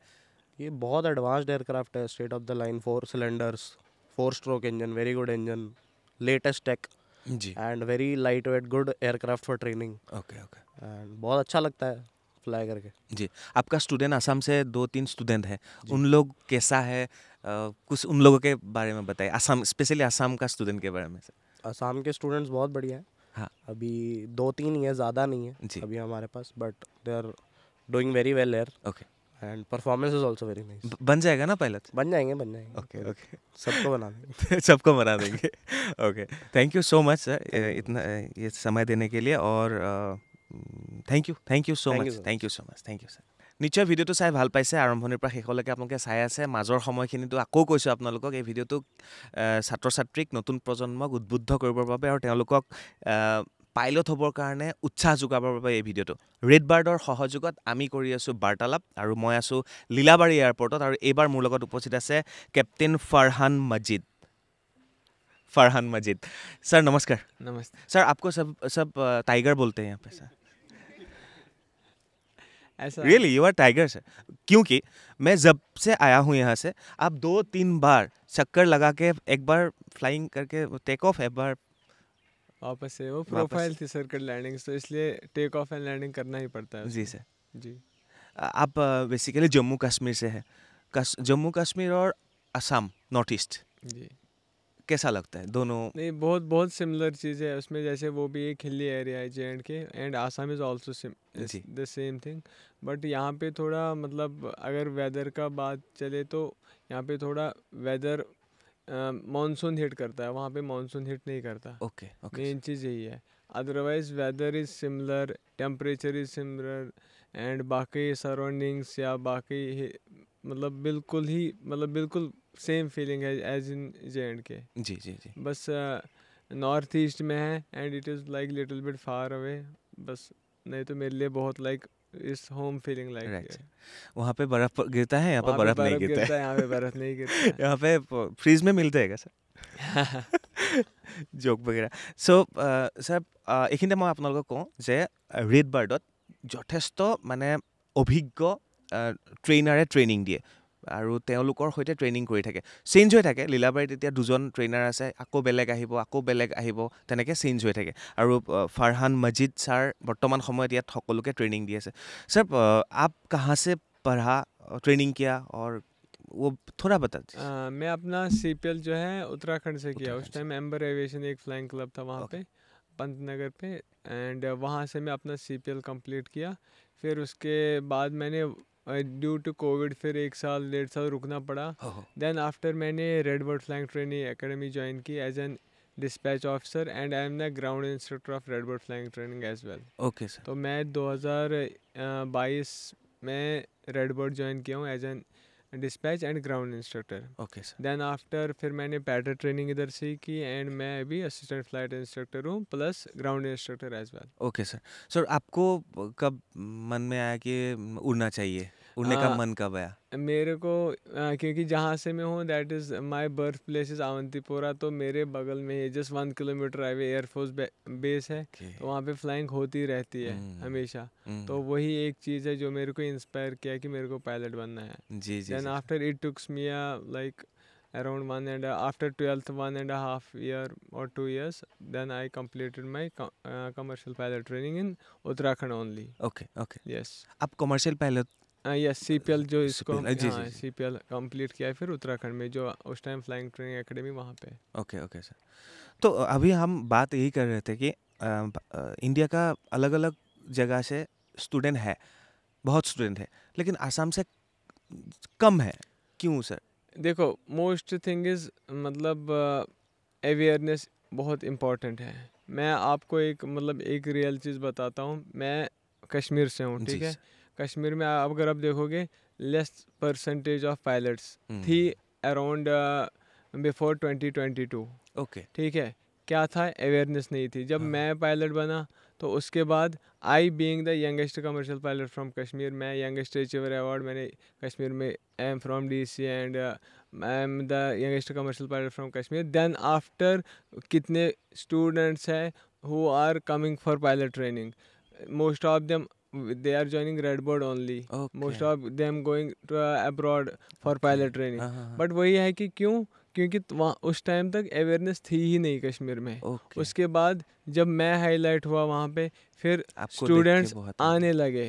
ये बहुत एडवांस्ड एयरक्राफ्ट है state of the line 4 cylinders 4 stroke engine very good engine latest tech जी and very light weight good aircraft for training okay okay and बहुत अच्छा लगता है फ्लाई करके जी आपका स्टूडेंट असम से 2-3 स्टूडेंट है उन लोग कैसा है कुछ उन लोगों के बारे में बताइए असम स्पेशली असम का स्टूडेंट के बारे में असम के स्टूडेंट्स बहुत बढ़िया हैं हाँ अभी 2-3 ही है ज़्यादा नहीं है जी अभी हमारे पास but they are doing very well air okay and performance is also very nice बन जाएगा ना पायलट बन जाएंगे ओके ओके सबको बना देंगे सबको बना देंगे okay thank you so much sir इतना ये समय देने के लिए और thank you so Thank much you, sir. Thank you so much thank you sir নিশ্চয় ভিডিঅ'টো চাই ভাল পাইছে আৰম্ভণিৰ পৰা শেষলৈকে আপোনালোকে চাই আছে মাজৰ সময়খিনিতো আকৌ কৈছোঁ আপোনালোকক এই ভিডিঅ'টোক ছাত্ৰ ছাত্ৰীক নতুন প্ৰজন্মক উদ্বুদ্ধ কৰিবৰ বাবে আৰু তেওঁলোকক পাইলট হ'বৰ কাৰণে উৎসাহ যোগাবৰ বাবে এই ভিডিঅ'টো ৰেডবাৰ্ডৰ সহযোগত আমি কৰি আছোঁ বাৰ্তালাপ আৰু মই আছোঁ লীলাবাৰী এয়াৰপৰ্টত আৰু এইবাৰ মোৰ লগত উপস্থিত আছে কেপ্টেইন ফাৰহান मजिद सर नमस्कार नमस्ते सर आपको सब टाइगर बोलते हैं यहाँ पे सर ऐसा really you are tiger sir क्योंकि मैं जब से आया हूँ यहाँ से आप 2-3 बार चक्कर लगा के एक बार फ्लाइंग करके टेक ऑफ एक बार वापस से वो प्रोफाइल थी सर्किट लैंडिंग तो इसलिए टेक ऑफ एंड लैंडिंग करना ही पड़ता है जी उसमें। सर जी आप बेसिकली जम्मू कश्मीर से है जम्मू कश्मीर और असम नॉर्थ ईस्ट जी कैसा लगता है दोनों नहीं बहुत बहुत सिमिलर चीज़ है उसमें जैसे वो भी एक हिली एरिया है J K and Assam is also जी। द सेम थिंग बट यहाँ पे थोड़ा मतलब अगर वेदर का बात चले तो यहाँ पे थोड़ा वेदर मानसून हिट करता है वहाँ पे मानसून हिट नहीं करता ओके ओके मेन चीज़ यही है otherwise weather is similar temperature is similar and बाकी सराउंडिंग्स या बाकी मतलब बिल्कुल सेम फीलिंग है एज इन जे जी जी जी बस नॉर्थ ईस्ट में है and it is like little bit far away बस नहीं तो मेरे लिए बहुत लाइक इस होम फीलिंग Right. लाइक वहाँ पे बर्फ गिरता है यहाँ पे बर्फ नहीं गिरता है है यहाँ पे बर्फ नहीं गिरता है यहाँ पे फ्रीज में मिल जाएगा सर জোক वगैरह सो सर এইখিনিতে মই আপোনালোকক কওঁ যে ৰেড বাৰ্ডত যথেষ্ট মানে অভিজ্ঞ ট্ৰেইনাৰে ট্ৰেইনিং দিয়ে আৰু তেওঁলোকৰ সৈতে ট্ৰেইনিং কৰি থাকে চেঞ্জ হৈ থাকে লীলাবাৰীত এতিয়া 2জন ট্ৰেইনাৰ আছে আকৌ বেলেগ আহিব তেনেকৈ চেঞ্জ হৈ থাকে আৰু ফাৰহান মজিদ ছাৰ বৰ্তমান সময়ত ইয়াত সকলোকে ট্ৰেইনিং দি আছে सर आप कहाँ से पढ़ा ट्रेनिंग किया और वो थोड़ा बता दीजिए मैं अपना CPL जो है उत्तराखंड से किया उत्तराखंड उस टाइम एम्बर एविएशन एक फ्लाइंग क्लब था वहाँ पे पंतनगर पे एंड वहाँ से मैं अपना CPL कंप्लीट किया फिर उसके बाद मैंने ड्यू टू कोविड फिर 1-1.5 साल रुकना पड़ा देन आफ्टर मैंने Redbird flying training academy join की as an dispatch officer and I am the ground instructor of Redbird flying training as well okay sir तो मैं 2022 में रेडबर्ड ज्वाइन किया हूँ as an dispatch and ground instructor. Okay sir. Then after फिर मैंने pedal training इधर से ही की and मैं अभी असिस्टेंट फ्लाइट इंस्ट्रक्टर हूँ plus ground instructor as well. Okay sir. Sir आपको कब मन में आया कि उड़ना चाहिए, उड़ने का मन कब आया? मेरे को क्योंकि जहाँ से मैं हूँ that is my birth place is Awantipora, तो मेरे बगल में ही just 1 kilometre highway air force base है, तो वहाँ पे फ्लाइंग होती रहती है हमेशा। तो वही एक चीज़ है जो मेरे को इंस्पायर किया कि मेरे को पायलट बनना है। जी जी। Then after it takes me like around after 12th 1.5 year or 2 years, then I completed my commercial pilot training in Uttarakhand only. Okay okay. Yes. आप कमर्शियल पायलट? यस CPL जो इसको CPL, जी, हाँ जी, जी। CPL complete किया है फिर उत्तराखंड में जो उस टाइम फ्लाइंग ट्रेनिंग एकेडमी वहाँ पे। Okay okay sir. तो अभी हम बात यही कर रहे थे कि इंडिया का अलग अलग जगह से स्टूडेंट है, बहुत स्टूडेंट है, लेकिन आसाम से कम है, क्यों सर? देखो मोस्ट थिंग इज़ मतलब अवेयरनेस बहुत इम्पोर्टेंट है। मैं आपको एक रियल चीज़ बताता हूँ। मैं कश्मीर से हूँ, ठीक है। कश्मीर में अगर आप देखोगे लेस परसेंटेज ऑफ पायलट्स थी अराउंड बिफोर 2022। ओके। ठीक है, क्या था, अवेयरनेस नहीं थी। जब मैं पायलट बना तो उसके बाद I being the youngest commercial pilot from Kashmir, मैं यंगेस्ट अचीवर अवार्ड मैंने कश्मीर में, I am from DC and I am the youngest commercial pilot from Kashmir. Then after कितने स्टूडेंट्स हैं who are coming for pilot training, most of them they are joining Redbird only. Most of them going to abroad for pilot training. But वही है कि क्योंकि वहाँ उस time तक awareness थी ही नहीं कश्मीर में। उसके बाद जब मैं हाईलाइट हुआ वहाँ पे फिर स्टूडेंट्स आने लगे,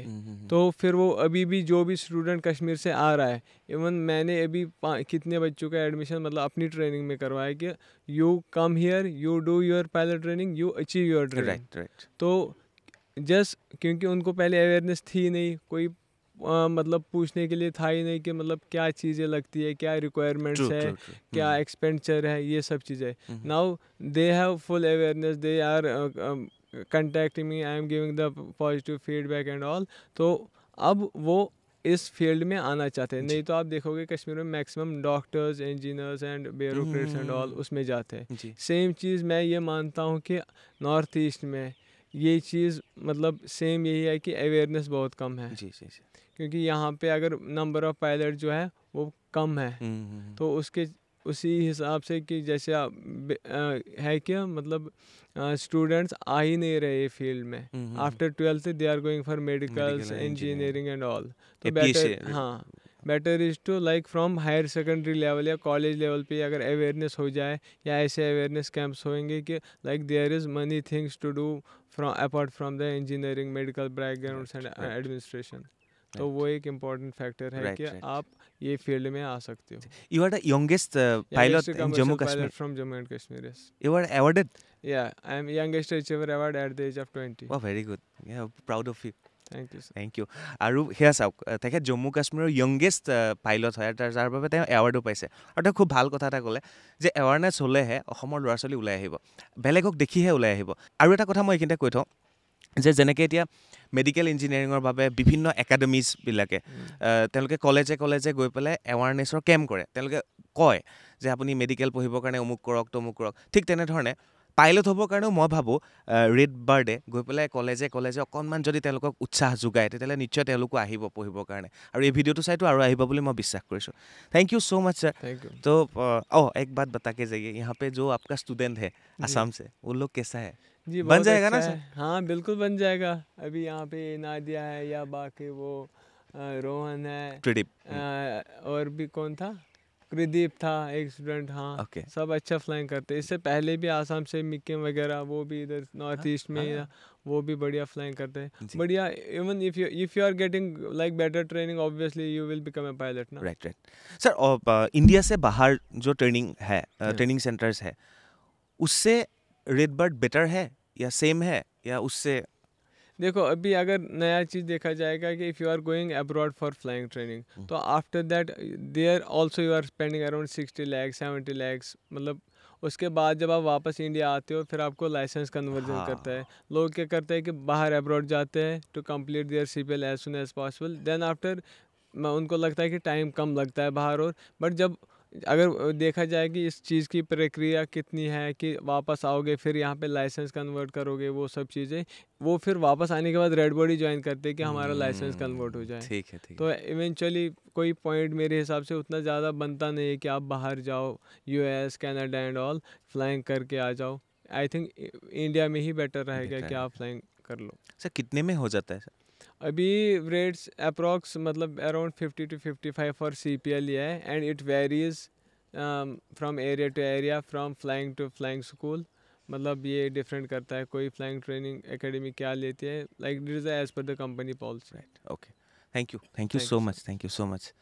तो फिर वो अभी भी जो भी स्टूडेंट कश्मीर से आ रहा है, इवन मैंने अभी कितने बच्चों का एडमिशन मतलब अपनी ट्रेनिंग में करवाया कि you come here, you do your pilot training, you achieve your dream. तो जस्ट क्योंकि उनको पहले अवेयरनेस थी नहीं, कोई मतलब पूछने के लिए था ही नहीं कि मतलब क्या चीज़ें लगती है, क्या रिक्वायरमेंट्स है, क्या एक्सपेंडिचर है, ये सब चीज़ें। Now they have full awareness, they are contacting me, I am giving the positive feedback and all. तो अब वो इस फील्ड में आना चाहते हैं। नहीं तो आप देखोगे कश्मीर में maximum doctors, engineers and bureaucrats and all उसमें जाते हैं। सेम चीज़ मैं ये मानता हूँ कि नॉर्थ ईस्ट में ये चीज़ मतलब सेम यही है कि अवेयरनेस बहुत कम है। जी जी जी। क्योंकि यहाँ पे अगर नंबर ऑफ़ पायलट जो है वो कम है, तो उसी हिसाब से कि जैसे है क्या मतलब स्टूडेंट्स आ ही नहीं रहे फील्ड में। After 12th they are going for medicals, engineering and all. तो बेटर, हाँ, better is to like from higher secondary level या कॉलेज लेवल पे अगर अवेयरनेस हो जाए या ऐसे अवेयरनेस कैंप्स होंगे कि like there is many things to do from apart from the engineering, medical backgrounds and administration. तो वो एक इम्पॉर्टेंट फैक्टर है कि आप ये फील्ड में आ सकते हो। You are the youngest pilot in Jammu Kashmir. From Jammu and Kashmir, yes. You were awarded? Yeah, I am youngest achiever award at the age of 20. Oh, very good. Yeah, proud of you. Thank you, sir. Thank you. আৰু সেয়া চাওক, তেখেত জম্মু কাশ্মীৰৰ য়ংগেষ্ট pilot হয়, যাৰ বাবে তেওঁ এৱাৰ্ডো পাইছে। আৰু তেওঁ খুব ভাল কথা এটা ক'লে যে এৱাৰনেছ হ'লেহে অসমৰ ল'ৰা ছোৱালী ওলাই আহিব, বেলেগক দেখিহে ওলাই আহিব। আৰু এটা কথা মই এইখিনিতে কৈ থওঁ যে যেনেকৈ এতিয়া মেডিকেল ইঞ্জিনিয়াৰিঙৰ বাবে বিভিন্ন একাডেমিজবিলাকে তেওঁলোকে কলেজে কলেজে গৈ পেলাই এৱাৰনেছৰ কেম্প কৰে, তেওঁলোকে কয় যে আপুনি মেডিকেল পঢ়িবৰ কাৰণে অমুক কৰক তমুক কৰক। ঠিক তেনেধৰণে পাইলট হ'বৰ কাৰণেও মই ভাবোঁ ৰেড বাৰ্ডে গৈ পেলাই কলেজে কলেজে অকণমান যদি তেওঁলোকক উৎসাহ যোগায় তেতিয়াহ'লে নিশ্চয় তেওঁলোকো আহিব পঢ়িবৰ কাৰণে। আৰু এই ভিডিঅ'টো চাইতো আৰু আহিব বুলি মই বিশ্বাস কৰিছোঁ। Thank you so much sir. Thank you. तो एक बात बता के जाइए, यहाँ पे जो आपका स्टूडेंट है असम से, वो लोग कैसा है? जी बन जाएगा ना सर? हाँ बिल्कुल बन जाएगा। अभी यहाँ पे नादिया है या बाकी वो रोहन है, ट्रिडिप और भी कौन था, प्रदीप था एक स्टूडेंट। हाँ Okay. सब अच्छा फ्लाइंग करते। इससे पहले भी आसाम से मिक्किम वगैरह वो भी इधर नॉर्थ ईस्ट में वो भी बढ़िया फ्लाइंग करते हैं। बढ़िया, even if you are getting like better training obviously you will become a pilot ना। Right right sir. और इंडिया से बाहर जो ट्रेनिंग है, ट्रेनिंग सेंटर्स है, उससे रेड बर्ड बेटर है या सेम है या उससे? देखो अभी अगर नया चीज़ देखा जाएगा कि if you are going abroad for flying training, तो after that there also you are spending around 60 lakhs 70 lakhs। मतलब उसके बाद जब आप वापस इंडिया आते हो फिर आपको लाइसेंस कन्वर्जन करता है। लोग क्या करते हैं कि बाहर अब्रॉड जाते हैं to complete their CPL as soon as possible. Then after उनको लगता है कि टाइम कम लगता है बाहर, और बट जब अगर देखा जाए कि इस चीज़ की प्रक्रिया कितनी है कि वापस आओगे फिर यहाँ पे लाइसेंस कन्वर्ट करोगे, वो सब चीज़ें, वो फिर वापस आने के बाद रेड बॉडी ज्वाइन करते हैं कि हमारा लाइसेंस कन्वर्ट हो जाए। ठीक है, ठीक है। तो इवेंचुअली कोई पॉइंट मेरे हिसाब से उतना ज़्यादा बनता नहीं है कि आप बाहर जाओ US Canada and all flying करके आ जाओ। आई थिंक इंडिया में ही बेटर रहेगा Better कि आप फ्लाइंग कर लो। सर कितने में हो जाता है सर? अभी रेट्स अप्रॉक्स मतलब अराउंड 50 to 55 फॉर CPL ही है, and it varies from area to area, from flying to flying school. मतलब ये डिफरेंट करता है, कोई फ्लाइंग ट्रेनिंग एकेडमी क्या लेती है, like this is as per the company policy. Right, okay, thank you Thank so you, much, thank you so much.